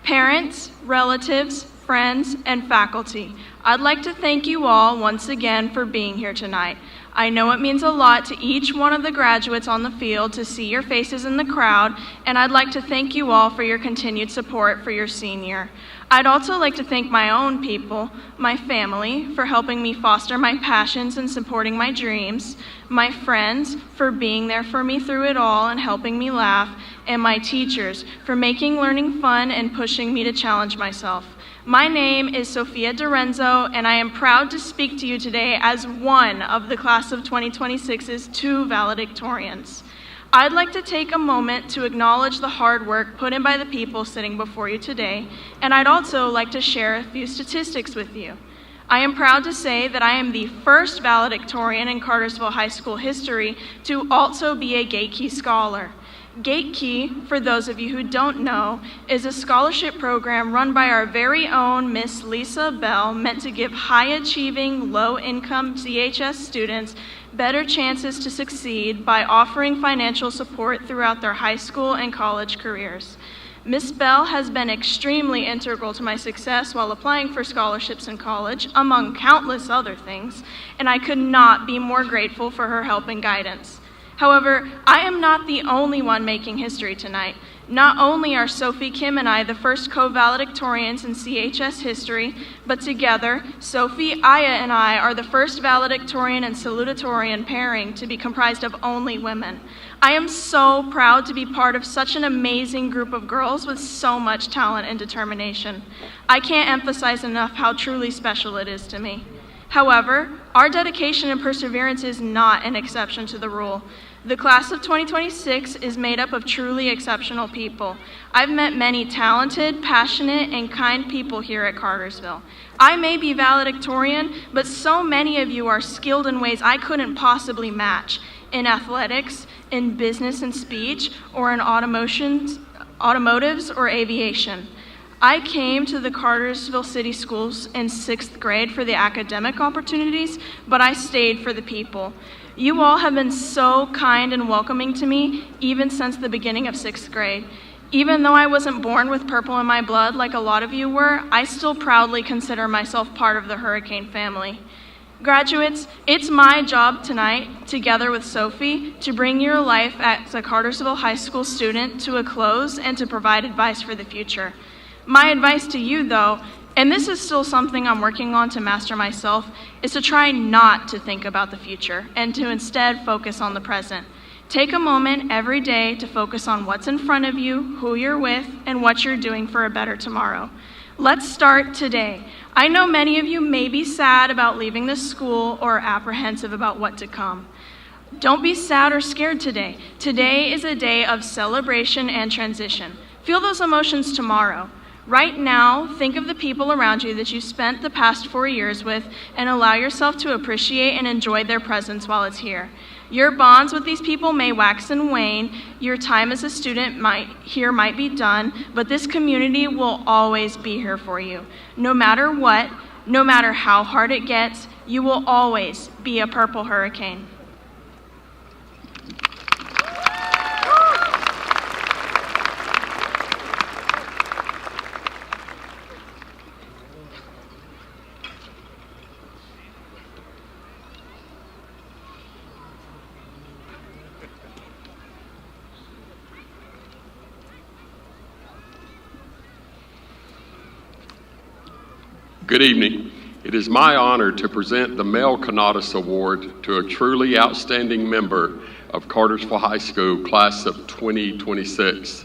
Parents, relatives, friends, and faculty, I'd like to thank you all once again for being here tonight. I know it means a lot to each one of the graduates on the field to see your faces in the crowd, and I'd like to thank you all for your continued support for your senior. I'd also like to thank my own people, my family, for helping me foster my passions and supporting my dreams, my friends for being there for me through it all and helping me laugh, and my teachers for making learning fun and pushing me to challenge myself. My name is Sophia Dorenzo, and I am proud to speak to you today as one of the class of 2026's two valedictorians. I'd like to take a moment to acknowledge the hard work put in by the people sitting before you today, and I'd also like to share a few statistics with you. I am proud to say that I am the first valedictorian in Cartersville High School history to also be a Gate Key Scholar. Gate Key, for those of you who don't know, is a scholarship program run by our very own Miss Lisa Bell, meant to give high-achieving, low-income CHS students better chances to succeed by offering financial support throughout their high school and college careers. Miss Bell has been extremely integral to my success while applying for scholarships in college, among countless other things, and I could not be more grateful for her help and guidance. However, I am not the only one making history tonight. Not only are Sophie, Kim, and I the first co-valedictorians in CHS history, but together, Sophie, Aya, and I are the first valedictorian and salutatorian pairing to be comprised of only women. I am so proud to be part of such an amazing group of girls with so much talent and determination. I can't emphasize enough how truly special it is to me. However, our dedication and perseverance is not an exception to the rule. The class of 2026 is made up of truly exceptional people. I've met many talented, passionate, and kind people here at Cartersville. I may be valedictorian, but so many of you are skilled in ways I couldn't possibly match, in athletics, in business and speech, or in automotives or aviation. I came to the Cartersville City Schools in 6th grade for the academic opportunities, but I stayed for the people. You all have been so kind and welcoming to me, even since the beginning of 6th grade. Even though I wasn't born with purple in my blood like a lot of you were, I still proudly consider myself part of the Hurricane family. Graduates, it's my job tonight, together with Sophie, to bring your life as a Cartersville High School student to a close and to provide advice for the future. My advice to you, though, and this is still something I'm working on to master myself, is to try not to think about the future and to instead focus on the present. Take a moment every day to focus on what's in front of you, who you're with, and what you're doing for a better tomorrow. Let's start today. I know many of you may be sad about leaving this school or apprehensive about what to come. Don't be sad or scared today. Today is a day of celebration and transition. Feel those emotions tomorrow. Right now, think of the people around you that you spent the past 4 years with and allow yourself to appreciate and enjoy their presence while it's here. Your bonds with these people may wax and wane. Your time as a student might be done, but this community will always be here for you. No matter what, no matter how hard it gets, you will always be a purple hurricane. Good evening. It is my honor to present the Male Conatus Award to a truly outstanding member of Cartersville High School, class of 2026.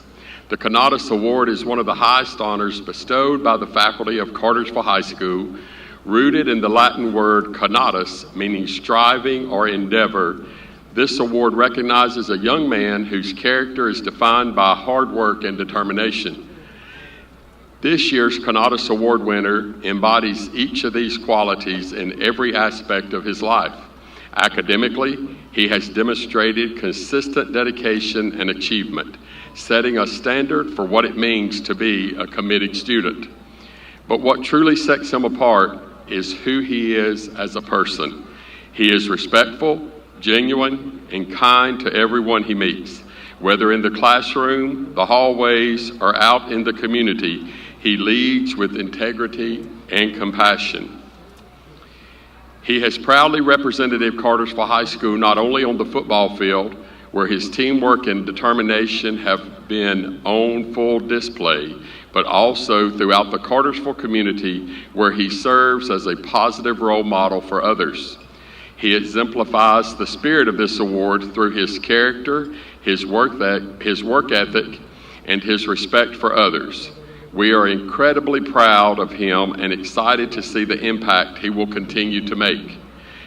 The Conatus Award is one of the highest honors bestowed by the faculty of Cartersville High School, rooted in the Latin word conatus, meaning striving or endeavor. This award recognizes a young man whose character is defined by hard work and determination. This year's Conatus Award winner embodies each of these qualities in every aspect of his life. Academically, he has demonstrated consistent dedication and achievement, setting a standard for what it means to be a committed student. But what truly sets him apart is who he is as a person. He is respectful, genuine, and kind to everyone he meets. Whether in the classroom, the hallways, or out in the community, he leads with integrity and compassion. He has proudly represented Cartersville High School not only on the football field, where his teamwork and determination have been on full display, but also throughout the Cartersville community, where he serves as a positive role model for others. He exemplifies the spirit of this award through his character, his work ethic, and his respect for others. We are incredibly proud of him and excited to see the impact he will continue to make.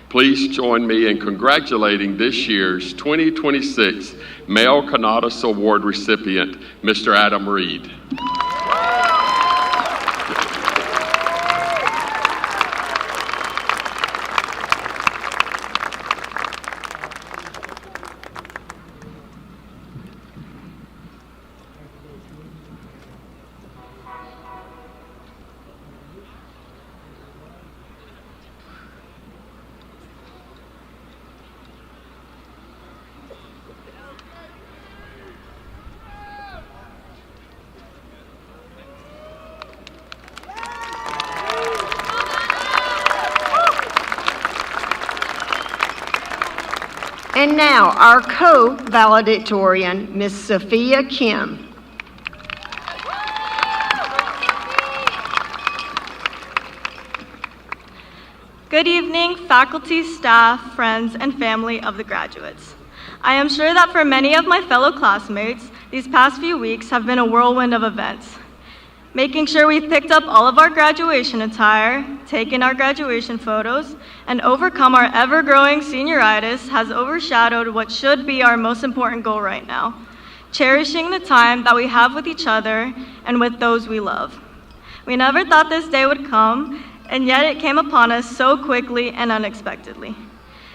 Please join me in congratulating this year's 2026 Male Conatus Award recipient, Mr. Adam Reed. And now, our co-valedictorian, Miss Sophia Kim. Good evening, faculty, staff, friends, and family of the graduates. I am sure that for many of my fellow classmates, these past few weeks have been a whirlwind of events. Making sure we picked up all of our graduation attire, taken our graduation photos, and overcome our ever-growing senioritis has overshadowed what should be our most important goal right now, cherishing the time that we have with each other and with those we love. We never thought this day would come, and yet it came upon us so quickly and unexpectedly.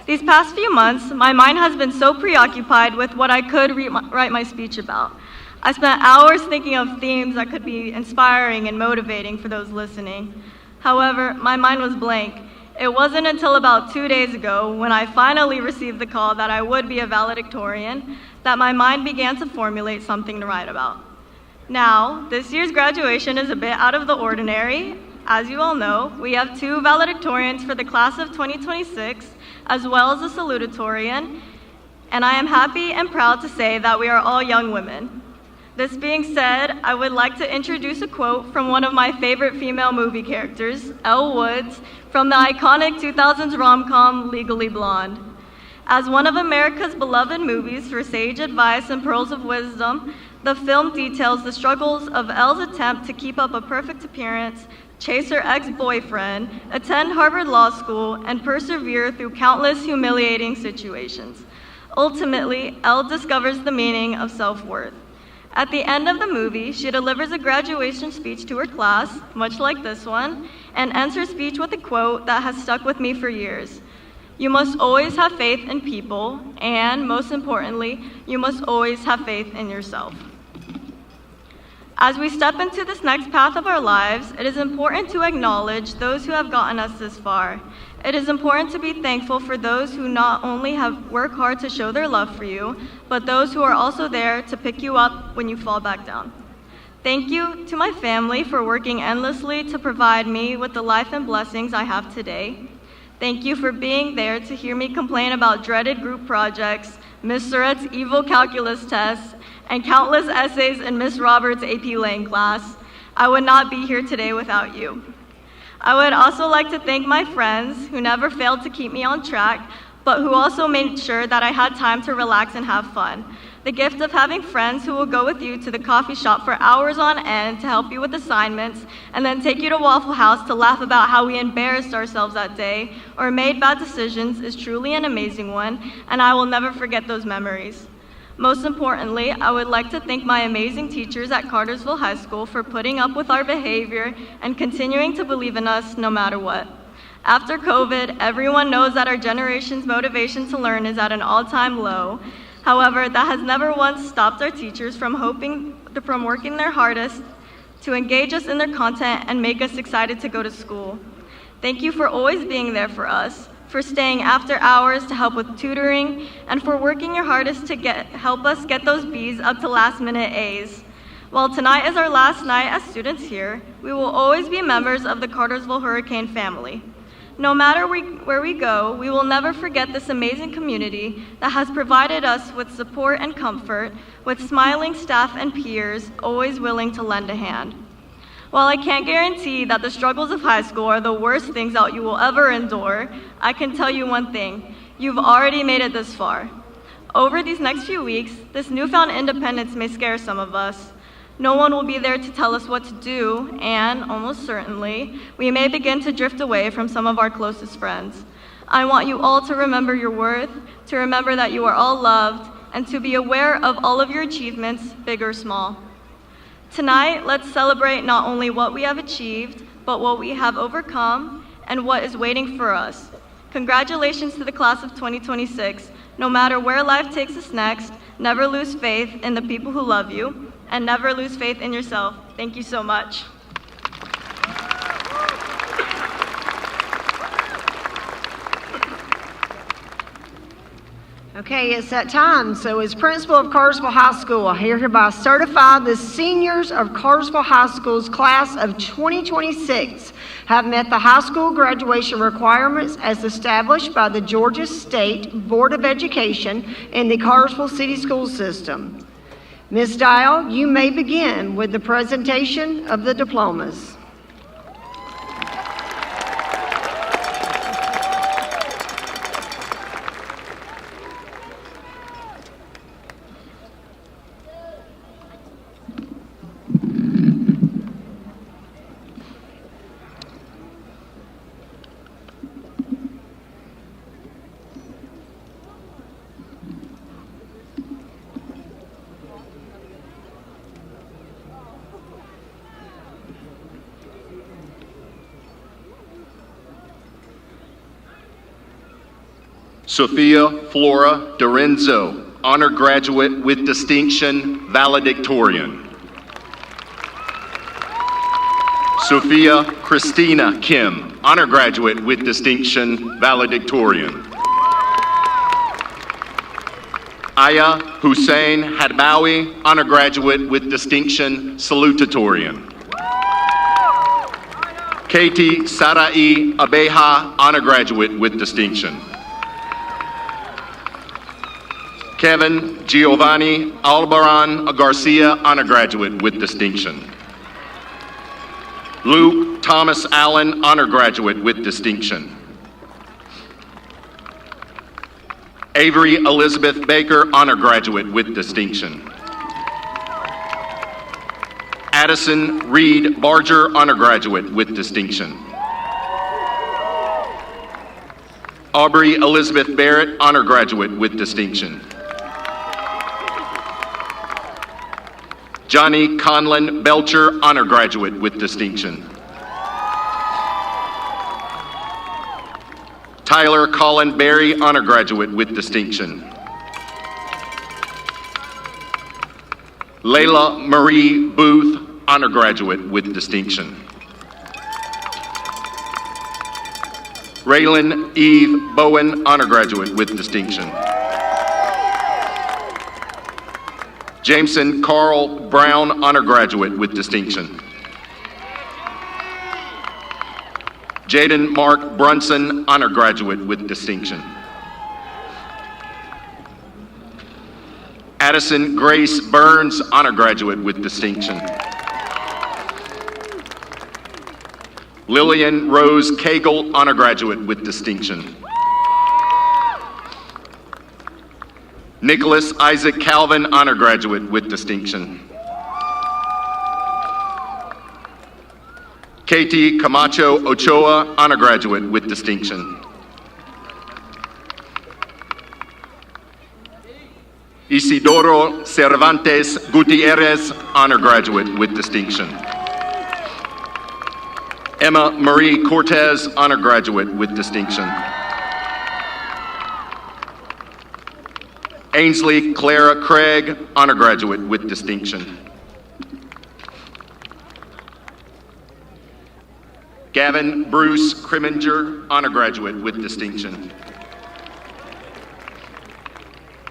These past few months, my mind has been so preoccupied with what I could write my speech about. I spent hours thinking of themes that could be inspiring and motivating for those listening. However, my mind was blank. It wasn't until about 2 days ago, when I finally received the call that I would be a valedictorian, that my mind began to formulate something to write about. Now, this year's graduation is a bit out of the ordinary. As you all know, we have 2 valedictorians for the class of 2026, as well as a salutatorian, and I am happy and proud to say that we are all young women. This being said, I would like to introduce a quote from one of my favorite female movie characters, Elle Woods, from the iconic 2000s rom-com Legally Blonde. As one of America's beloved movies for sage advice and pearls of wisdom, the film details the struggles of Elle's attempt to keep up a perfect appearance, chase her ex-boyfriend, attend Harvard Law School, and persevere through countless humiliating situations. Ultimately, Elle discovers the meaning of self-worth. At the end of the movie, she delivers a graduation speech to her class, much like this one, and ends her speech with a quote that has stuck with me for years. You must always have faith in people, and most importantly, you must always have faith in yourself. As we step into this next path of our lives, it is important to acknowledge those who have gotten us this far. It is important to be thankful for those who not only have worked hard to show their love for you, but those who are also there to pick you up when you fall back down. Thank you to my family for working endlessly to provide me with the life and blessings I have today. Thank you for being there to hear me complain about dreaded group projects, Miss Surratt's evil calculus tests, and countless essays in Miss Roberts' AP Lang class. I would not be here today without you. I would also like to thank my friends who never failed to keep me on track, but who also made sure that I had time to relax and have fun. The gift of having friends who will go with you to the coffee shop for hours on end to help you with assignments, and then take you to Waffle House to laugh about how we embarrassed ourselves that day or made bad decisions is truly an amazing one, and I will never forget those memories. Most importantly, I would like to thank my amazing teachers at Cartersville High School for putting up with our behavior and continuing to believe in us no matter what. After COVID, everyone knows that our generation's motivation to learn is at an all-time low. However, that has never once stopped our teachers from working their hardest to engage us in their content and make us excited to go to school. Thank you for always being there for us, for staying after hours to help with tutoring, and for working your hardest to help us get those B's up to last-minute A's. While tonight is our last night as students here, we will always be members of the Cartersville Hurricane family. No matter where we go, we will never forget this amazing community that has provided us with support and comfort, with smiling staff and peers always willing to lend a hand. While I can't guarantee that the struggles of high school are the worst things that you will ever endure, I can tell you one thing: you've already made it this far. Over these next few weeks, this newfound independence may scare some of us. No one will be there to tell us what to do, and, almost certainly, we may begin to drift away from some of our closest friends. I want you all to remember your worth, to remember that you are all loved, and to be aware of all of your achievements, big or small. Tonight, let's celebrate not only what we have achieved, but what we have overcome and what is waiting for us. Congratulations to the class of 2026. No matter where life takes us next, never lose faith in the people who love you, and never lose faith in yourself. Thank you so much. Okay, it's that time. So as principal of Cartersville High School, I hereby certify the seniors of Cartersville High School's class of 2026 have met the high school graduation requirements as established by the Georgia State Board of Education in the Cartersville City School System. Ms. Dial, you may begin with the presentation of the diplomas. Sophia Flora Dorenzo, honor graduate with distinction, valedictorian. Sophia Christina Kim, honor graduate with distinction, valedictorian. Aya Hussein Hadbawi, honor graduate with distinction, salutatorian. Katie Sarai Abeja, honor graduate with distinction. Kevin Giovanni Albaran Garcia, honor graduate with distinction. Luke Thomas Allen, honor graduate with distinction. Avery Elizabeth Baker, honor graduate with distinction. Addison Reed Barger, honor graduate with distinction. Aubrey Elizabeth Barrett, honor graduate with distinction. Johnny Conlon Belcher, honor graduate with distinction. Tyler Colin Berry, honor graduate with distinction. Layla Marie Booth, honor graduate with distinction. Raylan Eve Bowen, honor graduate with distinction. Jameson Carl Brown, honor graduate with distinction. Jaden Mark Brunson, honor graduate with distinction. Addison Grace Burns, honor graduate with distinction. Lillian Rose Cagle, honor graduate with distinction. Nicholas Isaac Calvin, honor graduate with distinction. Katie Camacho Ochoa, honor graduate with distinction. Isidoro Cervantes Gutierrez, honor graduate with distinction. Emma Marie Cortez, honor graduate with distinction. Ainsley Clara Craig, honor graduate with distinction. Gavin Bruce Kriminger, honor graduate with distinction.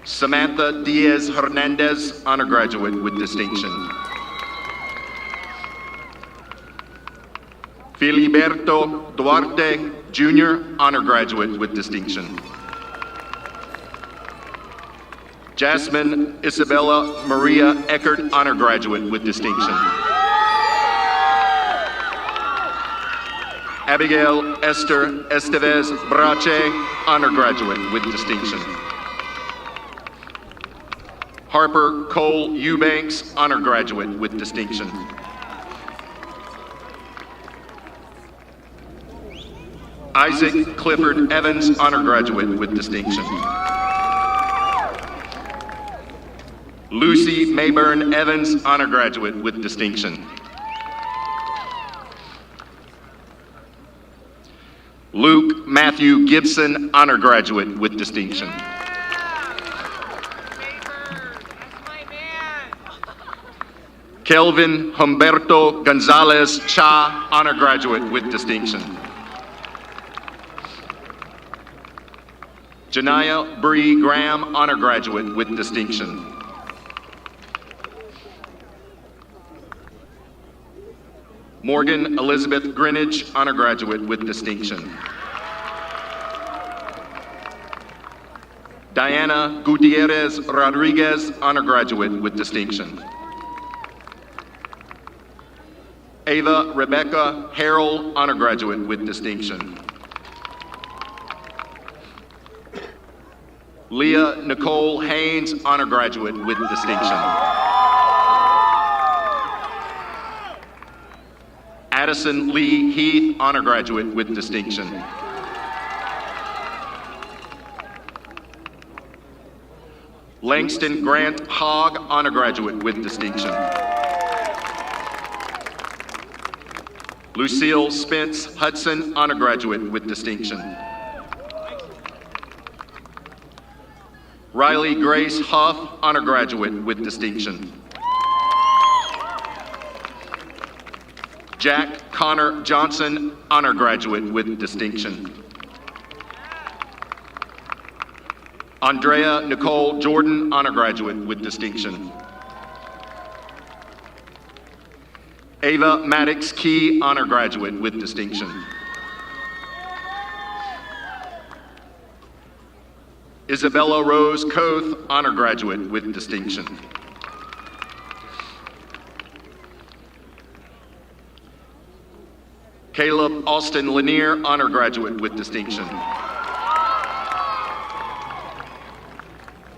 Samantha Diaz Hernandez, honor graduate with distinction. Filiberto Duarte, Jr., honor graduate with distinction. Jasmine Isabella Maria Eckert, honor graduate with distinction. Abigail Esther Estevez Brache, honor graduate with distinction. Harper Cole Eubanks, honor graduate with distinction. Isaac Clifford Evans, honor graduate with distinction. Lucy Mayburn Evans, honor graduate with distinction. Luke Matthew Gibson, honor graduate with distinction. Kelvin Humberto Gonzalez Cha, honor graduate with distinction. Janaya Bree Graham, honor graduate with distinction. Morgan Elizabeth Greenidge, honor graduate with distinction. Diana Gutierrez Rodriguez, honor graduate with distinction. Ava Rebecca Harrell, honor graduate with distinction. Leah Nicole Haynes, honor graduate with distinction. Addison Lee Heath, honor graduate with distinction. Langston Grant Hogg, honor graduate with distinction. Lucille Spence Hudson, honor graduate with distinction. Riley Grace Huff, honor graduate with distinction. Jack Connor Johnson, honor graduate with distinction. Andrea Nicole Jordan, honor graduate with distinction. Ava Maddox Key, honor graduate with distinction. Isabella Rose Koth, honor graduate with distinction. Caleb Austin Lanier, honor graduate with distinction.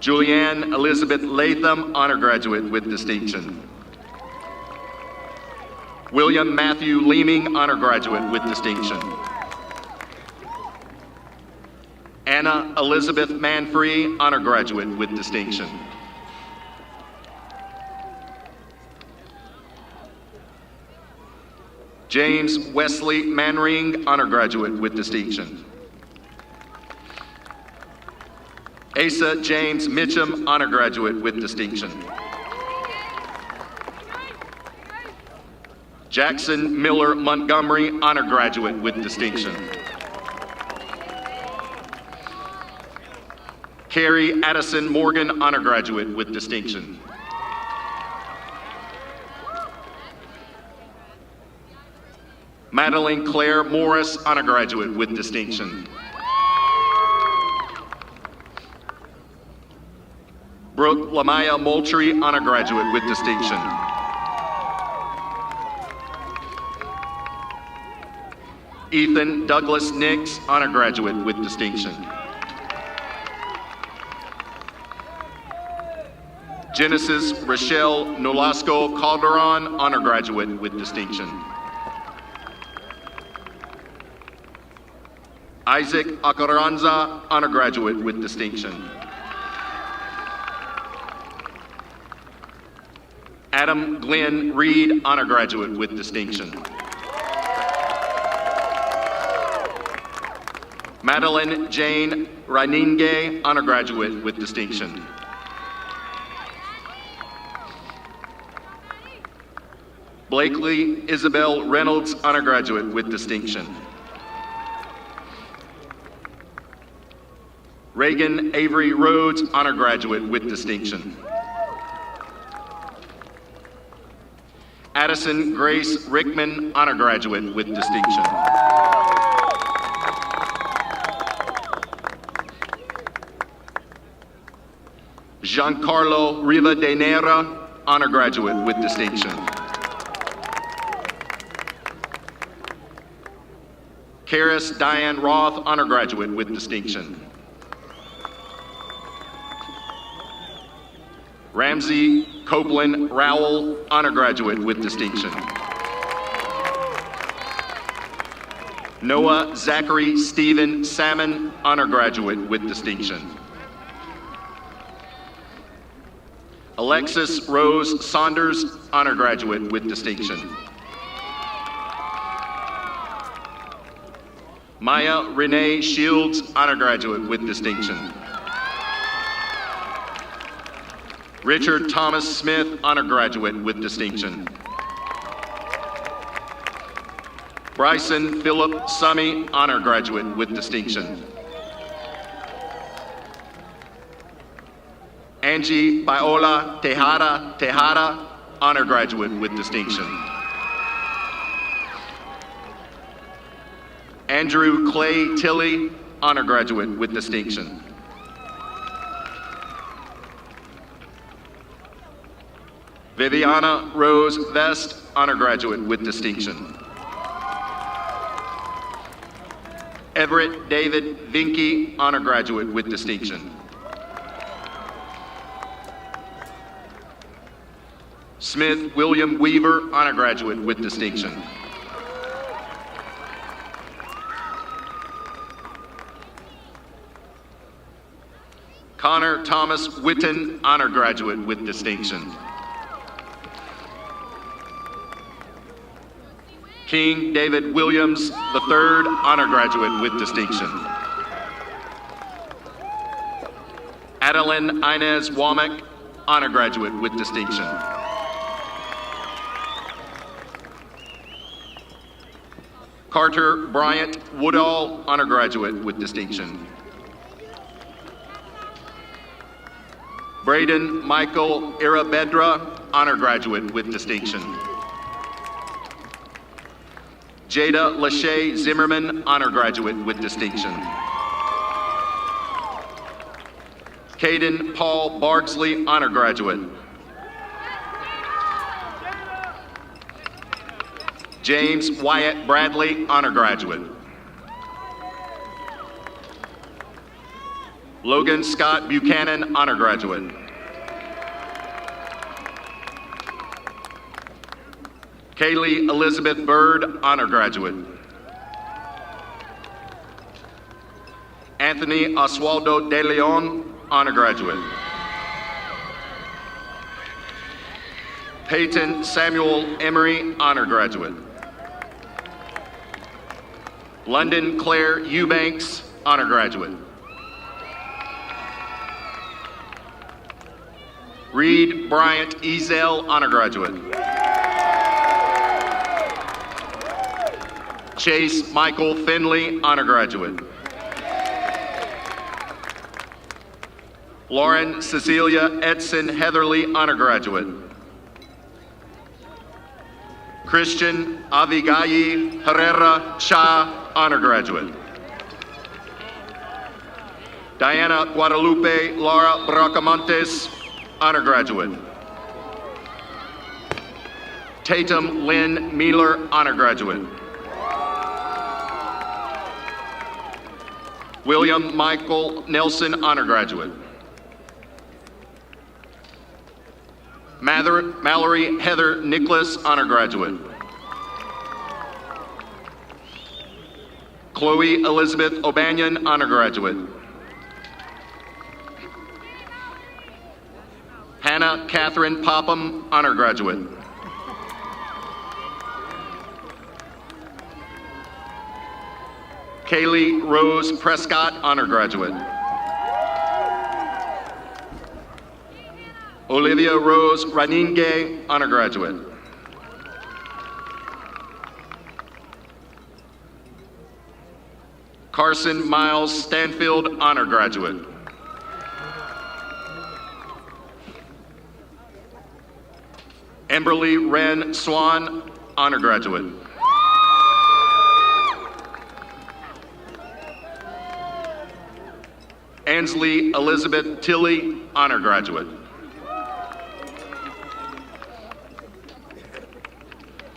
Julianne Elizabeth Latham, honor graduate with distinction. William Matthew Leeming, honor graduate with distinction. Anna Elizabeth Manfree, honor graduate with distinction. James Wesley Manring, honor graduate with distinction. Asa James Mitchum, honor graduate with distinction. Jackson Miller Montgomery, honor graduate with distinction. Carrie Addison Morgan, honor graduate with distinction. Madeline Claire Morris, honor graduate with distinction. Brooke Lamaya Moultrie, honor graduate with distinction. Ethan Douglas Nix, honor graduate with distinction. Genesis Rochelle Nolasco Calderon, honor graduate with distinction. Isaac Acaranza, honor graduate with distinction. Adam Glenn Reed, honor graduate with distinction. Madeline Jane Raninge, honor graduate with distinction. Blakely Isabel Reynolds, honor graduate with distinction. Reagan Avery Rhodes, honor graduate with distinction. Addison Grace Rickman, honor graduate with distinction. Giancarlo Rivadeneira, honor graduate with distinction. Karis Diane Roth, honor graduate with distinction. Ramsey Copeland Rowell, honor graduate with distinction. Noah Zachary Stephen Salmon, honor graduate with distinction. Alexis Rose Saunders, honor graduate with distinction. Maya Renee Shields, honor graduate with distinction. Richard Thomas Smith, honor graduate with distinction. Bryson Philip Summy, honor graduate with distinction. Angie Biola Tejada, honor graduate with distinction. Andrew Clay Tilley, honor graduate with distinction. Viviana Rose Vest, honor graduate with distinction. Everett David Vinke, honor graduate with distinction. Smith William Weaver, honor graduate with distinction. Connor Thomas Witten, honor graduate with distinction. King David Williams III, honor graduate with distinction. Adeline Inez Womack, honor graduate with distinction. Carter Bryant Woodall, honor graduate with distinction. Braden Michael Irabedra, honor graduate with distinction. Jada Lachey Zimmerman, honor graduate with distinction. Caden Paul Bardsley, honor graduate. James Wyatt Bradley, honor graduate. Logan Scott Buchanan, honor graduate. Kaylee Elizabeth Bird, honor graduate. Anthony Oswaldo De Leon, honor graduate. Peyton Samuel Emery, honor graduate. London Claire Eubanks, honor graduate. Reed Bryant Ezel, honor graduate. Chase Michael Finley, honor graduate. Lauren Cecilia Edson Heatherly, honor graduate. Christian Avigayi Herrera Shah, honor graduate. Diana Guadalupe Lara Bracamontes, honor graduate. Tatum Lynn Mealer, honor graduate. William Michael Nelson, honor graduate. Mallory Heather Nicholas, honor graduate. Chloe Elizabeth O'Banion, honor graduate. Hannah Catherine Popham, honor graduate. Kaylee Rose Prescott, honor graduate. Olivia Rose Raninge, honor graduate. Carson Miles Stanfield, honor graduate. Emberly Wren Swan, honor graduate. Ansley Elizabeth Tilley, honor graduate.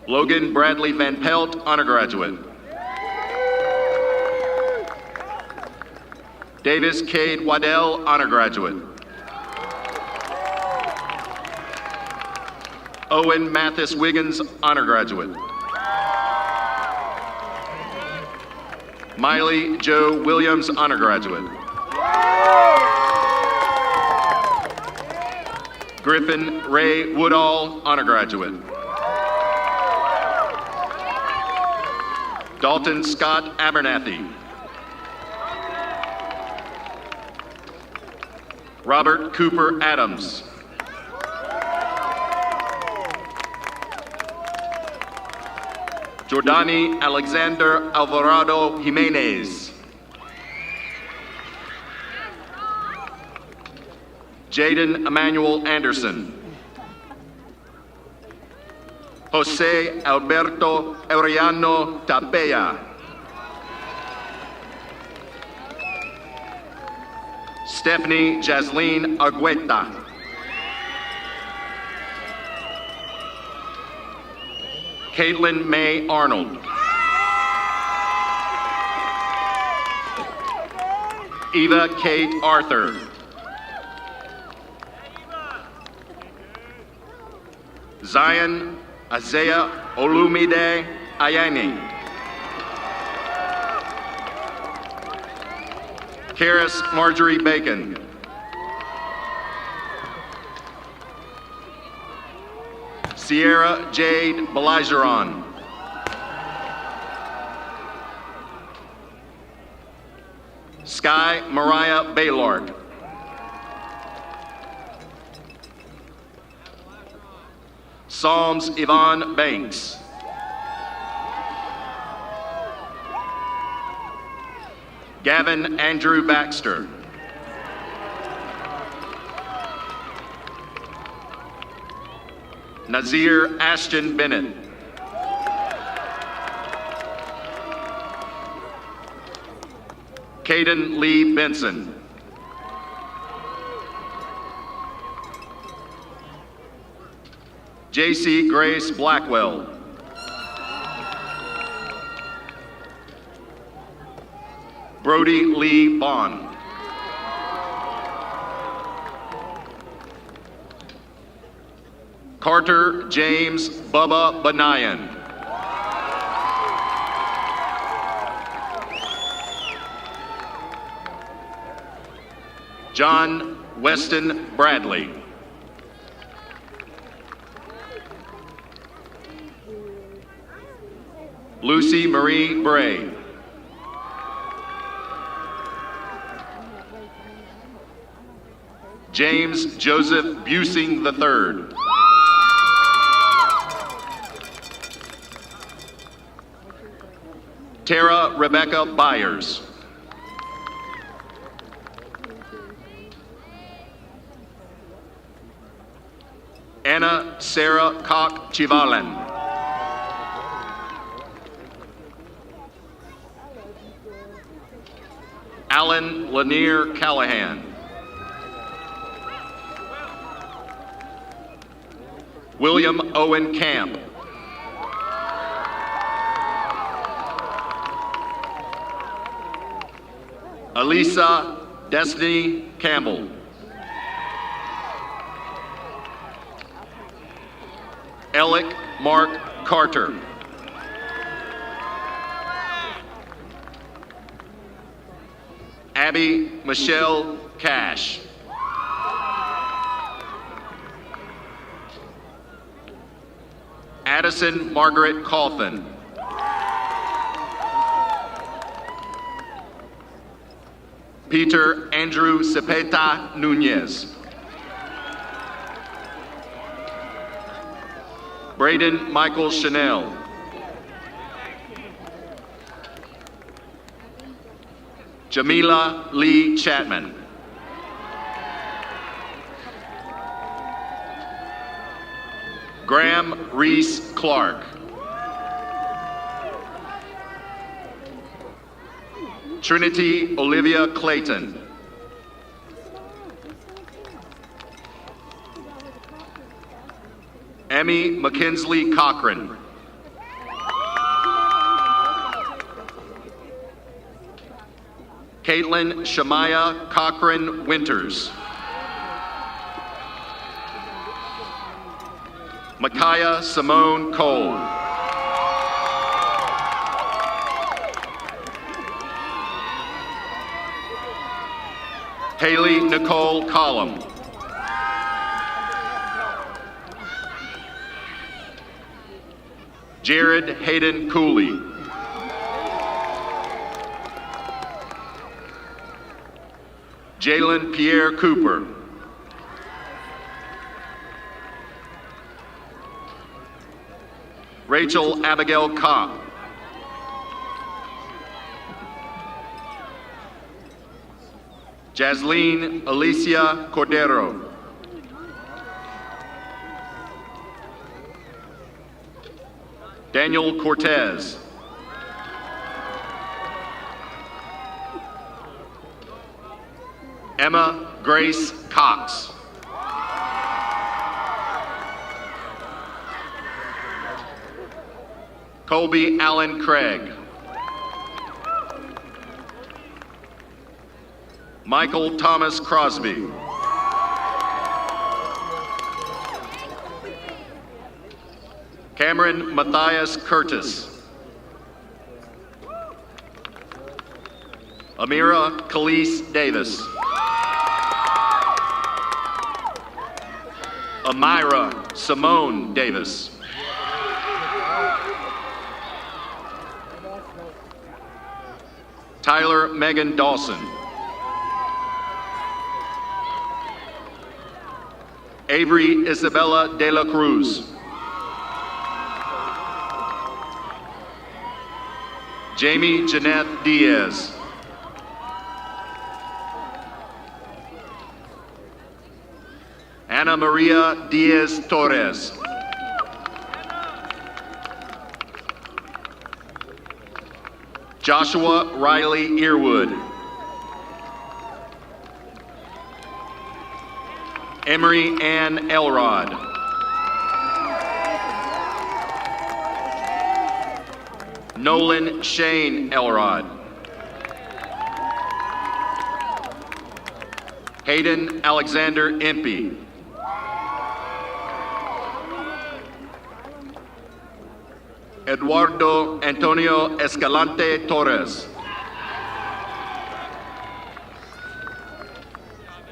Logan Bradley Van Pelt, honor graduate. Davis Cade Waddell, honor graduate. Owen Mathis Wiggins, honor graduate. Miley Joe Williams, honor graduate. Griffin Ray Woodall, honor graduate. Dalton Scott Abernathy. Robert Cooper Adams. Jordani Alexander Alvarado Jimenez. Jaden Emmanuel Anderson. Jose Alberto Euriano Tapea. Stephanie Jasleen Argueta. Caitlin May Arnold. Eva Kate Arthur. Zion Isaiah Olumide Ayani. Karis Marjorie Bacon. Sierra Jade Beligeron. Sky Mariah Baylord. Psalms Yvonne Banks. Gavin Andrew Baxter. Nazir Ashton Bennett. Caden Lee Benson. JC Grace Blackwell. Brody Lee Bond. Carter James Bubba Benayan. John Weston Bradley. Lucy Marie Bray. James Joseph Busing III. Tara Rebecca Byers. Anna Sarah Koch Chivalen. Alan Lanier Callahan. William Owen Camp. Elisa Destiny Campbell. Alec Mark Carter. Abby Michelle Cash. Addison Margaret Coffin. Peter Andrew Cepeda Nunez. Braden Michael Chanel. Jamila Lee Chapman. Graham Reese Clark. Trinity Olivia Clayton. Emmy McKinsley Cochran. Caitlin Shamaya Cochran Winters. Micaiah Simone Cole. Haley Nicole Collum. Jared Hayden Cooley. Jalen Pierre Cooper. Rachel Abigail Kopp. Jasleen Alicia Cordero. Daniel Cortez. Emma Grace Cox. Colby Allen Craig. Michael Thomas Crosby. Cameron Matthias Curtis. Amira Khalees Davis. Amira Simone Davis. Tyler Megan Dawson. Avery Isabella De La Cruz. Jamie Jeanette Diaz. Ana Maria Diaz Torres. Joshua Riley Earwood. Emery Ann Elrod. Nolan Shane Elrod. Hayden Alexander Impey. Eduardo Antonio Escalante Torres.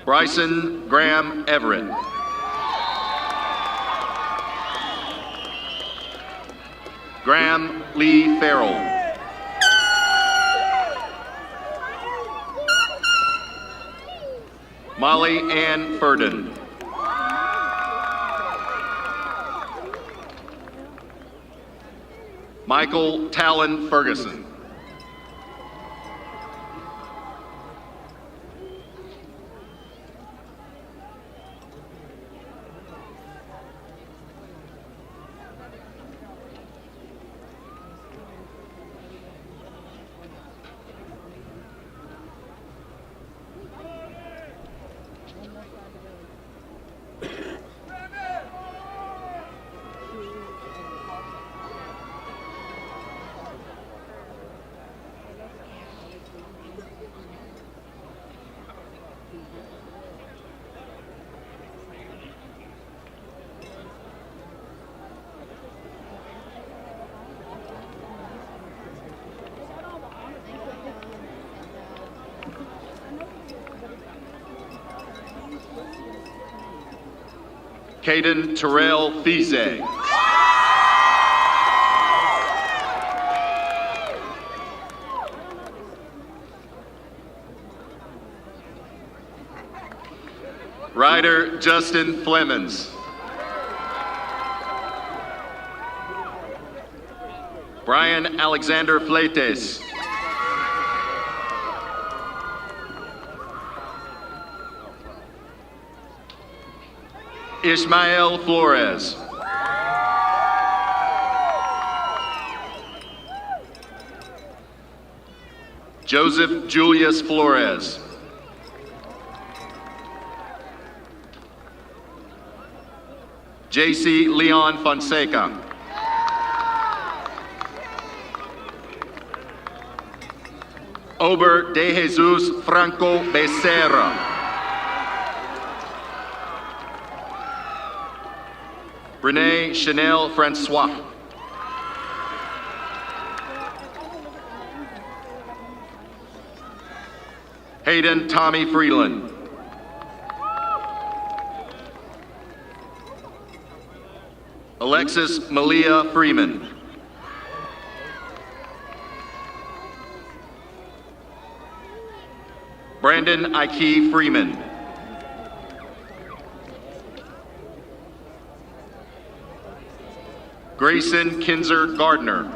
Bryson Graham Everett. Graham Lee Farrell. Molly Ann Furden. Michael Talon Ferguson. Caden Terrell Fize. Ryder Justin Flemons. Brian Alexander Fleites. Ismael Flores. Joseph Julius Flores. JC Leon Fonseca. Ober de Jesus Franco Becerra. Renee Chanel Francois. Hayden Tommy Freeland. Alexis Malia Freeman. Brandon Ike Freeman. Grayson Kinzer Gardner.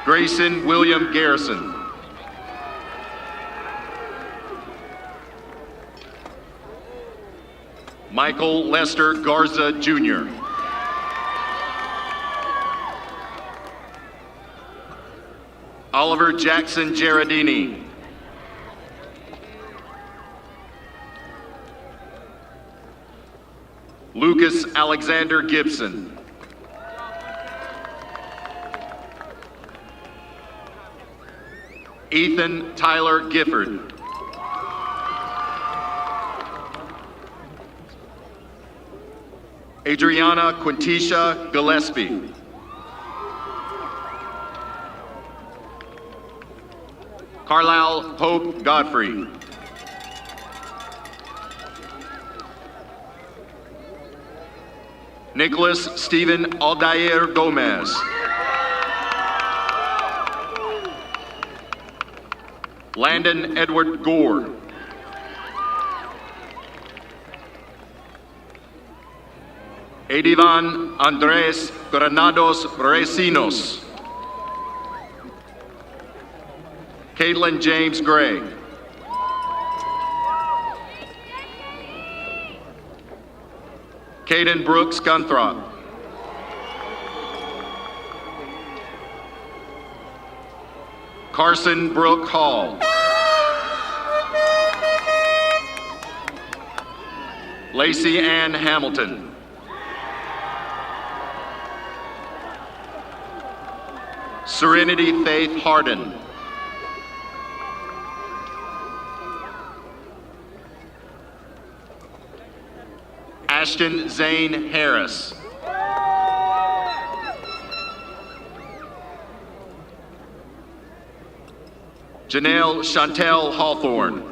Grayson William Garrison. Michael Lester Garza Jr. Oliver Jackson Gerardini. Lucas Alexander Gibson. Ethan Tyler Gifford. Adriana Quintisha Gillespie. Carlisle Hope Godfrey. Nicholas Stephen Aldair Gomez. Landon Edward Gore. Edivan Andres Granados Recinos. Caitlin James Gray. Caden Brooks Gunthrop. Carson Brooke Hall. Lacey Ann Hamilton. Serenity Faith Harden. Ashton Zane Harris. Janelle Chantel Hawthorne.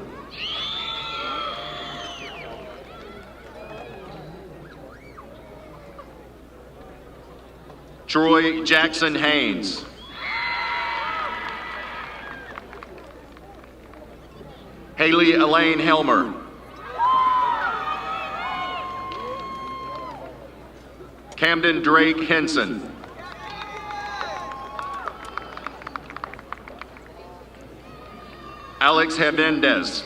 Troy Jackson Haynes. Haley Elaine Helmer. Camden Drake Henson. Alex Hernandez.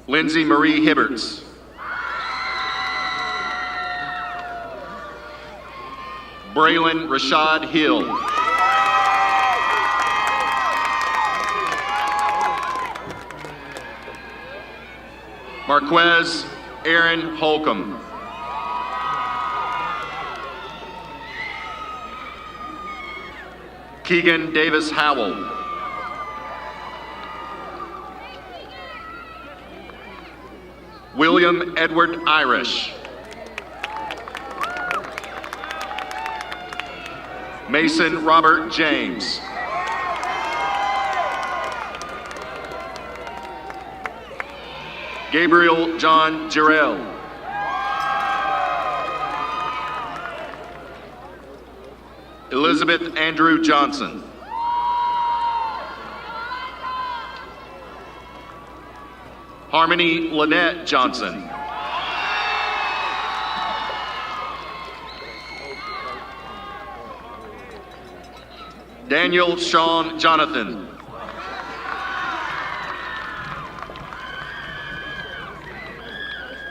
Lindsay Marie Hibberts. Braylon Rashad Hill. Marquez Aaron Holcomb. Keegan Davis Howell. William Edward Irish. Mason Robert James. Gabriel John Jarrell. Elizabeth Andrew Johnson. Harmony Lynette Johnson. Daniel Sean Jonathan.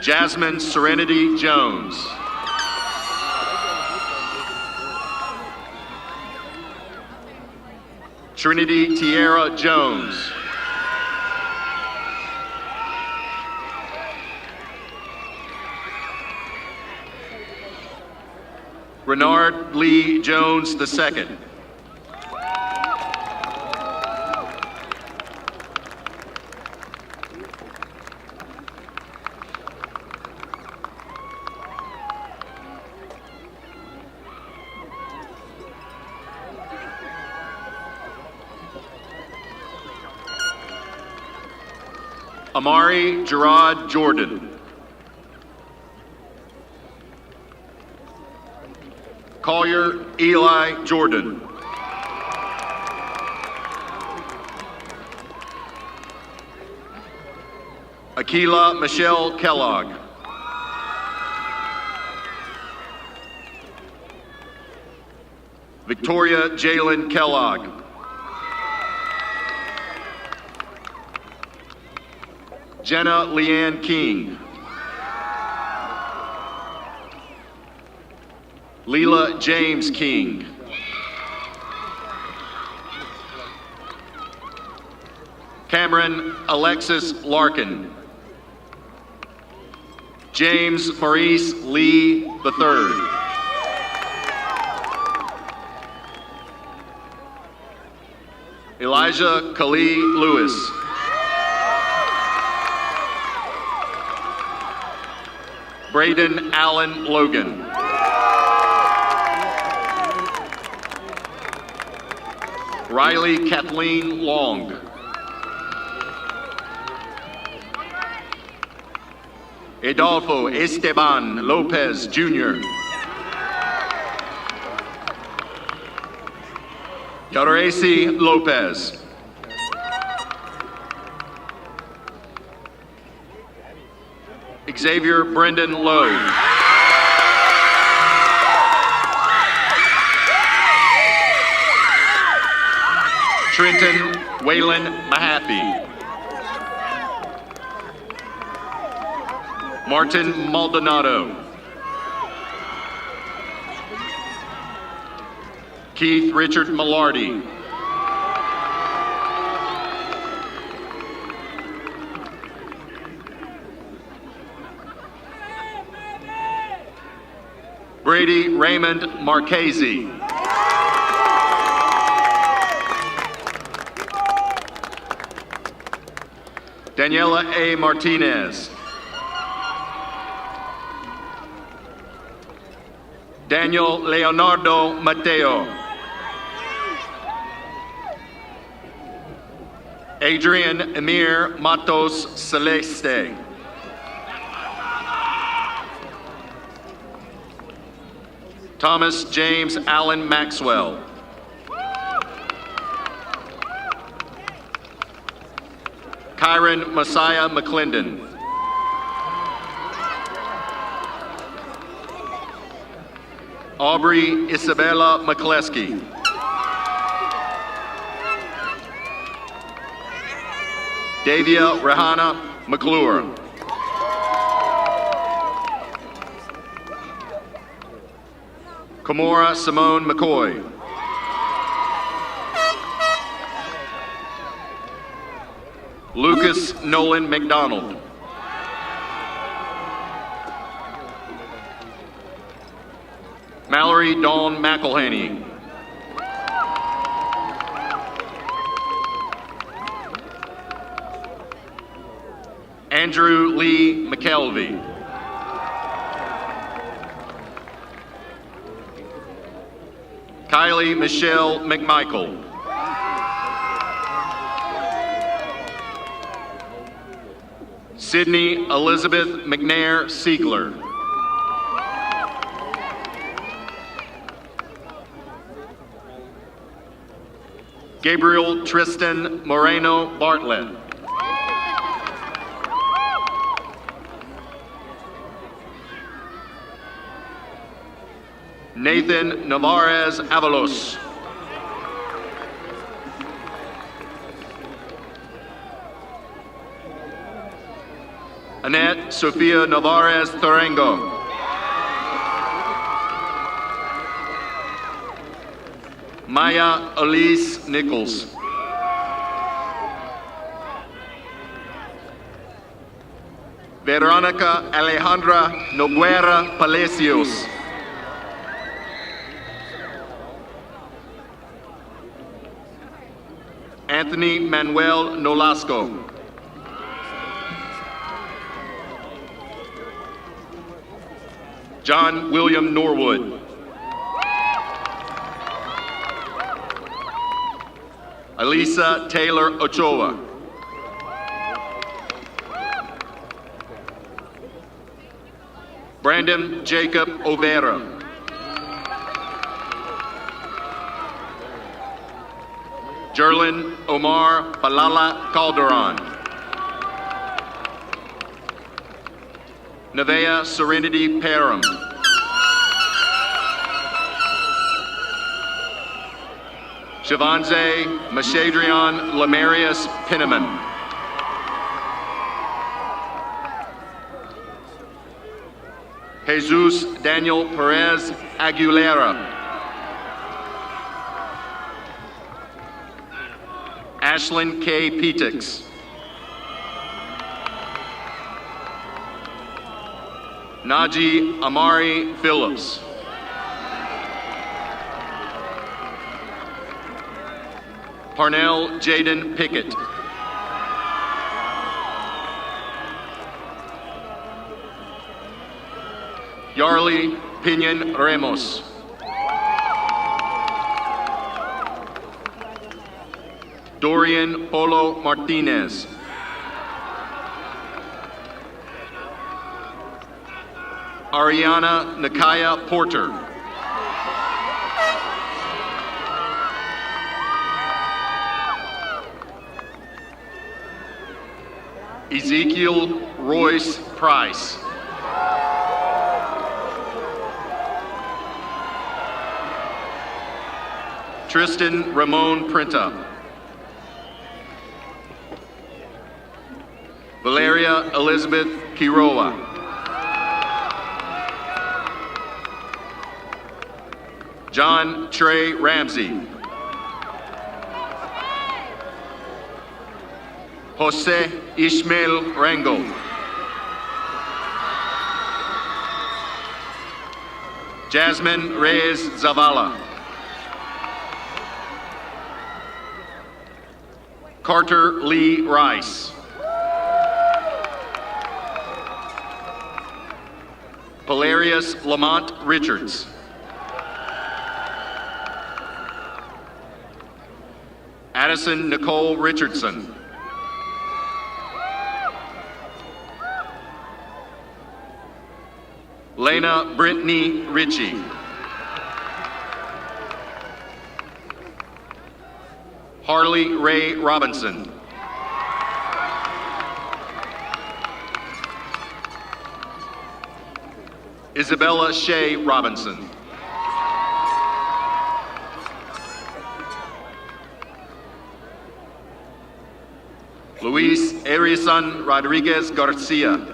Jasmine Serenity Jones. Trinity Tierra Jones. Renard Lee Jones II. Amari Gerard Jordan. Collier Eli Jordan. Akila Michelle Kellogg. Victoria Jalen Kellogg. Jenna Leanne King. Leela James King. Cameron Alexis Larkin. James Maurice Lee III. Elijah Khalil Lewis. Braden Allen Logan. Riley Kathleen Long. Adolfo Esteban Lopez Jr. Yauracy Lopez. Xavier Brendan Lowe. Trenton Waylon Mahaffey. Martin Maldonado. Keith Richard Millardy. Brady Raymond Marchese. Daniela A. Martinez. Daniel Leonardo Mateo. Adrian Emir Matos Celeste. Thomas James Allen Maxwell. Kyron Messiah McClendon. Aubrey Isabella McCleskey. Davia Rahana McClure. Kamora Simone McCoy. Lucas Nolan McDonald. Mallory Dawn McElhaney. Andrew Lee McKelvey. Kylie Michelle McMichael. Sydney Elizabeth McNair Siegler. Gabriel Tristan Moreno Bartlett. Nathan Navarez Avalos. Annette Sofia Navarez Thorengo. Maya Elise Nichols. Veronica Alejandra Noguera Palacios. Anthony Manuel Nolasco. John William Norwood. Elisa Taylor Ochoa. Brandon Jacob Overa. Jerlin Omar Palala Calderon. Nevea Serenity Parham. Shivanze Mashadrian Lamarius Pinnaman. Jesus Daniel Perez Aguilera. Ashlyn K. Petix. Naji Amari Phillips. Parnell Jaden Pickett. Yarley Pinion Ramos. Dorian Polo Martinez. Ariana Nakaya Porter. Ezekiel Royce Price. Tristan Ramon Printa. Valeria Elizabeth Quiroa. John Trey Ramsey. Jose Ishmael Rangel. Jasmine Reyes Zavala. Carter Lee Rice. Polarius Lamont Richards. Addison Nicole Richardson. Lena Brittany Ritchie. Harley Ray Robinson. Isabella Shea Robinson. Luis Erison Rodriguez Garcia.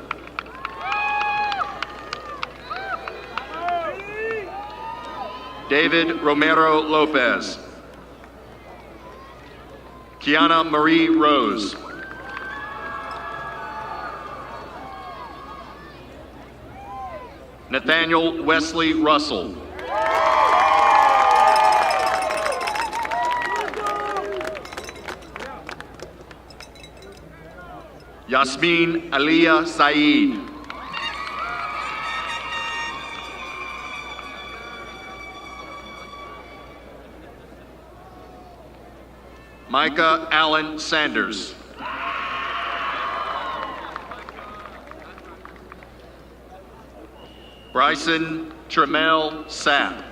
David Romero Lopez. Kiana Marie Rose. Nathaniel Wesley Russell. Yasmin Aliyah Saeed. Micah Allen Sanders. Bryson Tremel Sapp.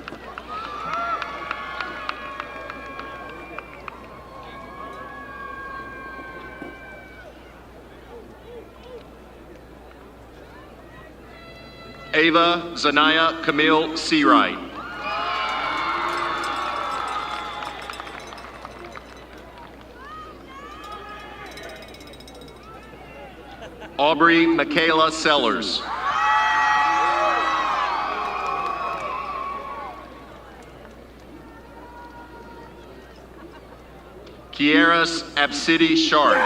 Ava Zanaya Camille Seawright. Aubrey Michaela Sellers. Kieras Absidi Sharp.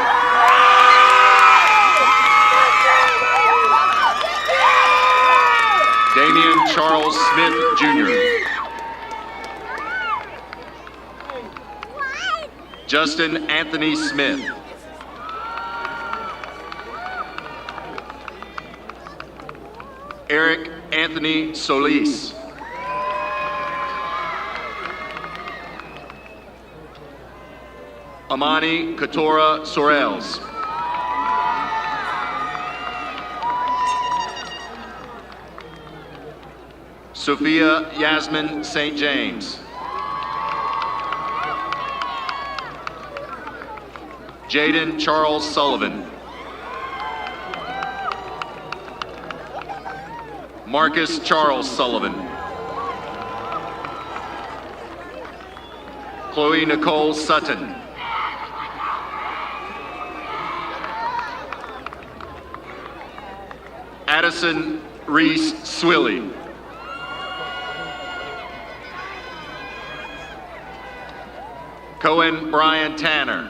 Damian Charles Smith Jr. Justin Anthony Smith. Eric Anthony Solis. Amani Katora Sorels. Sophia Yasmin St. James. Jaden Charles Sullivan. Marcus Charles Sullivan. Chloe Nicole Sutton. Addison Reese Swilly. Cohen Brian Tanner.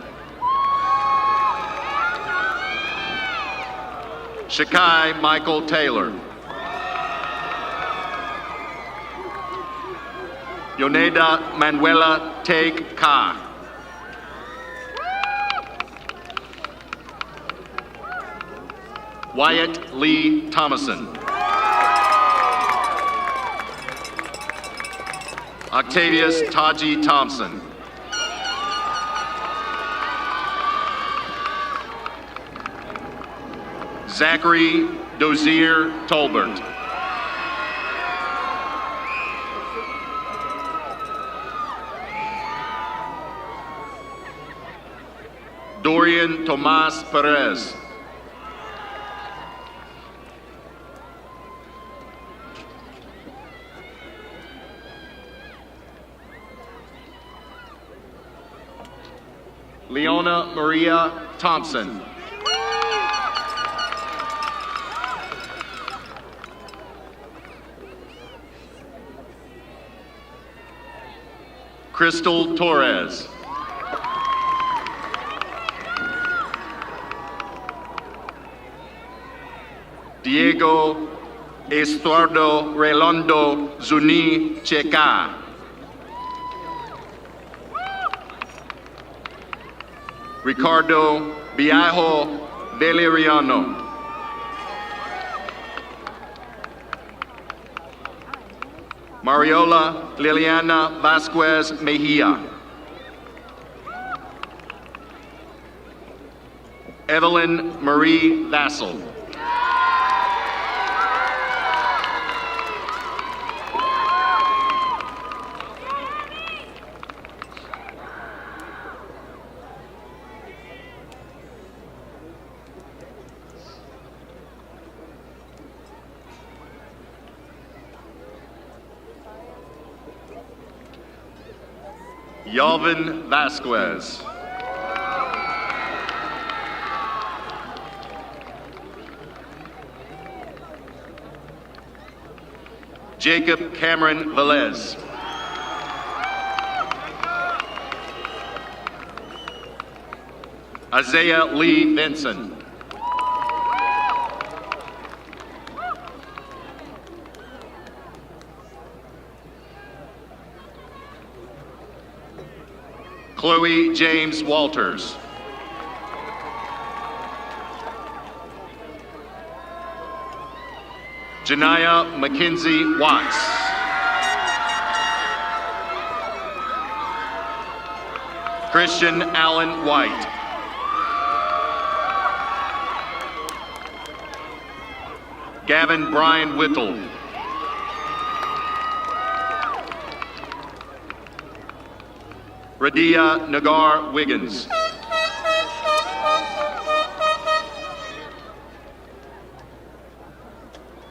Shakai Michael Taylor. Yoneda Manuela Take Ka. Wyatt Lee Thomason. Octavius Taji Thompson. Zachary Dozier Tolbert. Dorian Tomas Perez. Leona Maria Thompson. Crystal Torres. Diego Estuardo Relondo Zuni Checa. Ricardo Biajo Valeriano. Mariola Liliana Vasquez Mejia. Evelyn Marie Vassell. Yalvin Vasquez. Jacob Cameron Velez. Isaiah Lee Benson. Chloe James Walters. Janiyah Mackenzie Watts. Christian Allen White. Gavin Brian Whittle. Radia Nagar Wiggins.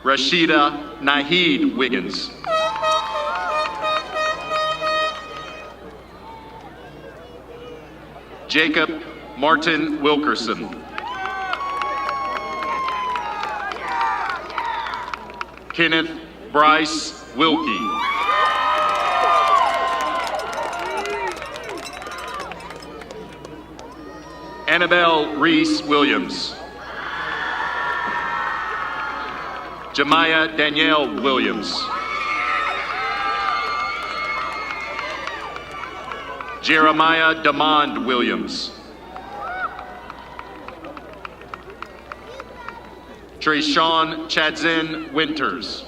Rashida Naheed Wiggins. Jacob Martin Wilkerson. Kenneth Bryce Wilkie. Annabelle Reese Williams. Jemiah Danielle Williams. Jeremiah Damond Williams. Trayshawn Chadzin Winters.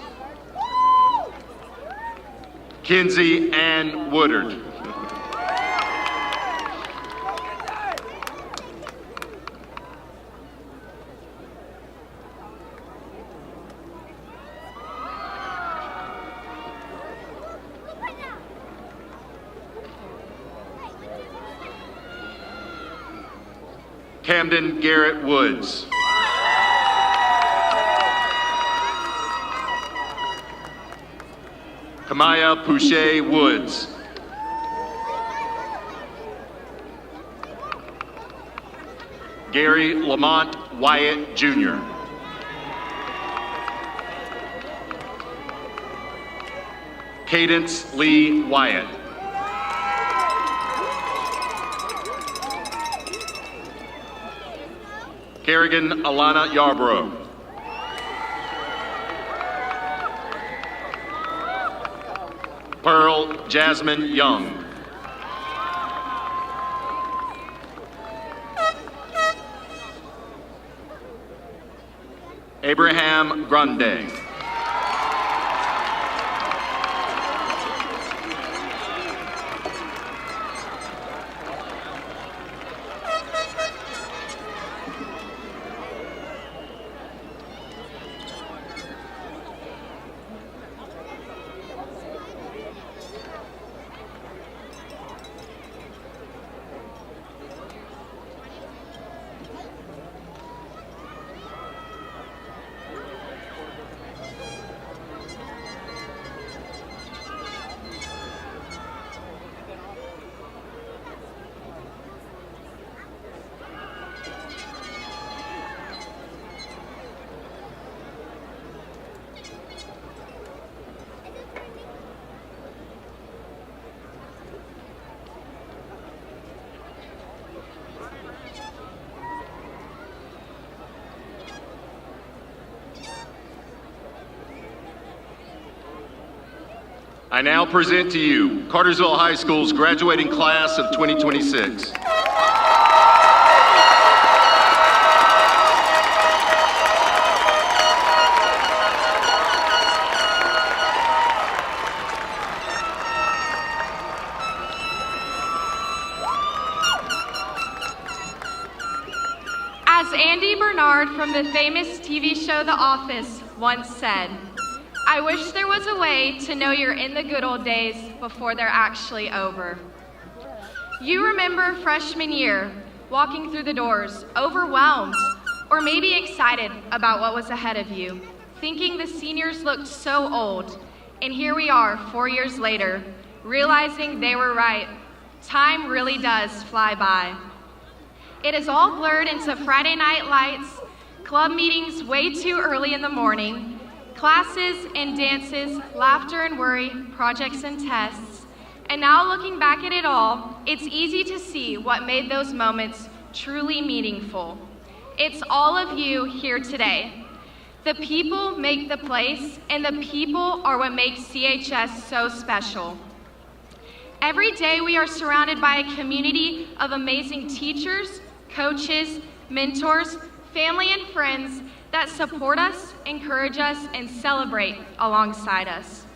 Kinsey Ann Woodard. Camden Garrett Woods. Kamaya Pouchet Woods. Gary Lamont Wyatt Jr. Cadence Lee Wyatt. Kerrigan Alana Yarbrough. Pearl Jasmine Young. Abraham Grande. I now present to you Cartersville High School's graduating class of 2026. Andy Bernard from the famous TV show The Office once said, "I wish there was a way to know you're in the good old days before they're actually over." You remember freshman year, walking through the doors, overwhelmed, or maybe excited about what was ahead of you, thinking the seniors looked so old, and here we are 4 years later, realizing they were right. Time really does fly by. It is all blurred into Friday night lights, club meetings way too early in the morning, classes and dances, laughter and worry, projects and tests. And now looking back at it all, it's easy to see what made those moments truly meaningful. It's all of you here today. The people make the place, and the people are what makes CHS so special. Every day we are surrounded by a community of amazing teachers, coaches, mentors, family, and friends that support us, encourage us, and celebrate alongside us.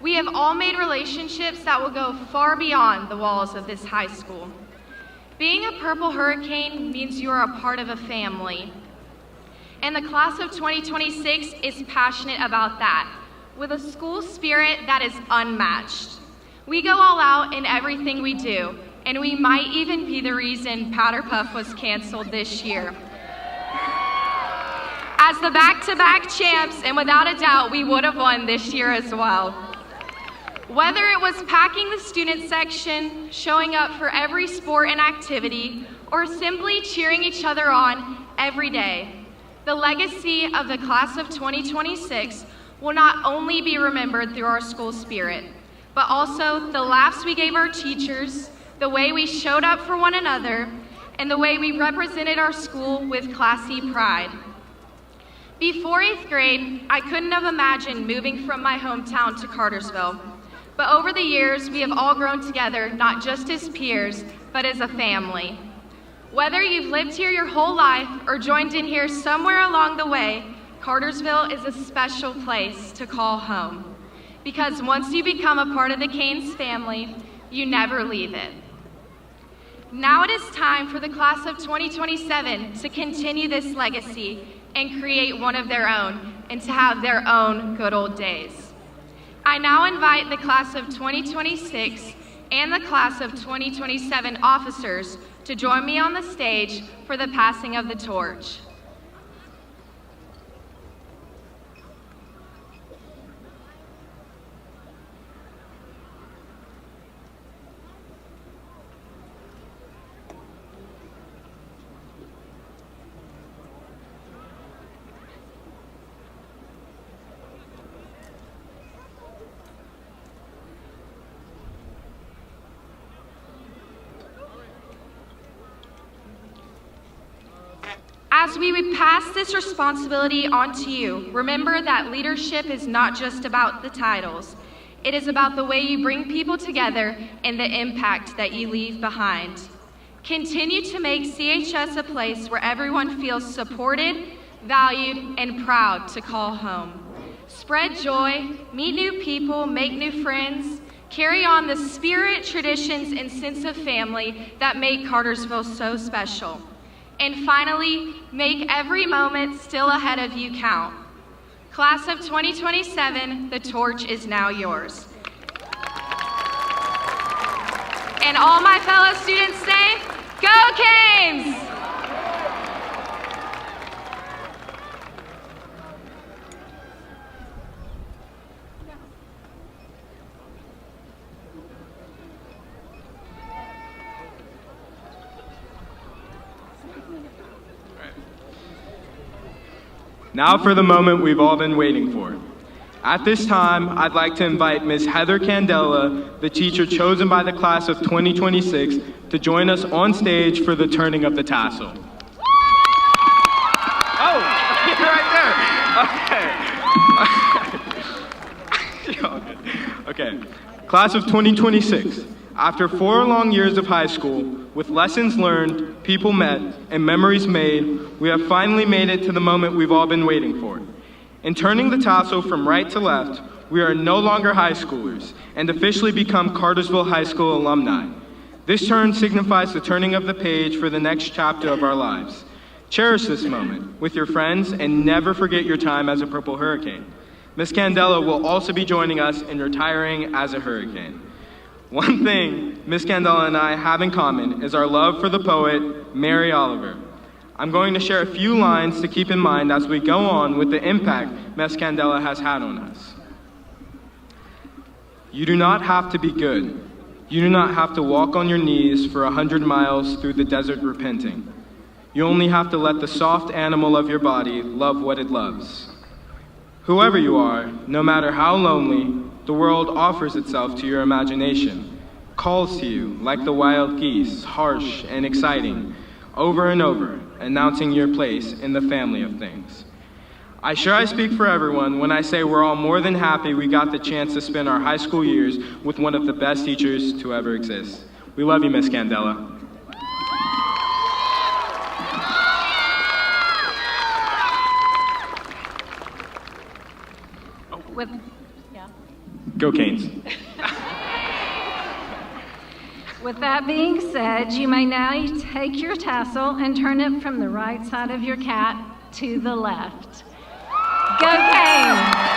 We have all made relationships that will go far beyond the walls of this high school. Being a Purple Hurricane means you are a part of a family. And the class of 2026 is passionate about that, with a school spirit that is unmatched. We go all out in everything we do, and we might even be the reason Powder Puff was canceled this year. As the back-to-back champs, and without a doubt, we would have won this year as well. Whether it was packing the student section, showing up for every sport and activity, or simply cheering each other on every day, the legacy of the class of 2026 will not only be remembered through our school spirit, but also the laughs we gave our teachers, the way we showed up for one another, and the way we represented our school with classy pride. Before 8th grade, I couldn't have imagined moving from my hometown to Cartersville. But over the years, we have all grown together, not just as peers, but as a family. Whether you've lived here your whole life or joined in here somewhere along the way, Cartersville is a special place to call home. Because once you become a part of the Canes family, you never leave it. Now it is time for the class of 2027 to continue this legacy and create one of their own and to have their own good old days. I now invite the class of 2026 and the class of 2027 officers to join me on the stage for the passing of the torch. As we pass this responsibility on to you, remember that leadership is not just about the titles. It is about the way you bring people together and the impact that you leave behind. Continue to make CHS a place where everyone feels supported, valued, and proud to call home. Spread joy, meet new people, make new friends, carry on the spirit, traditions, and sense of family that make Cartersville so special. And finally, make every moment still ahead of you count. Class of 2027, the torch is now yours. And all my fellow students say, go Canes! Now for the moment we've all been waiting for. At this time, I'd like to invite Ms. Heather Candela, the teacher chosen by the class of 2026, to join us on stage for the turning of the tassel. Oh, right there. Okay. Class of 2026. After 4 long years of high school, with lessons learned, people met, and memories made, we have finally made it to the moment we've all been waiting for. In turning the tassel from right to left, we are no longer high schoolers and officially become Cartersville High School alumni. This turn signifies the turning of the page for the next chapter of our lives. Cherish this moment with your friends and never forget your time as a Purple Hurricane. Miss Candela will also be joining us in retiring as a Hurricane. One thing Miss Candela and I have in common is our love for the poet Mary Oliver. I'm going to share a few lines to keep in mind as we go on with the impact Miss Candela has had on us. You do not have to be good. You do not have to walk on your knees for 100 miles through the desert repenting. You only have to let the soft animal of your body love what it loves. Whoever you are, no matter how lonely, the world offers itself to your imagination, calls to you like the wild geese, harsh and exciting, over and over, announcing your place in the family of things. I speak for everyone when I say we're all more than happy we got the chance to spend our high school years with one of the best teachers to ever exist. We love you, Miss Candela. Go Canes. With that being said, you may now take your tassel and turn it from the right side of your cap to the left. Go Canes!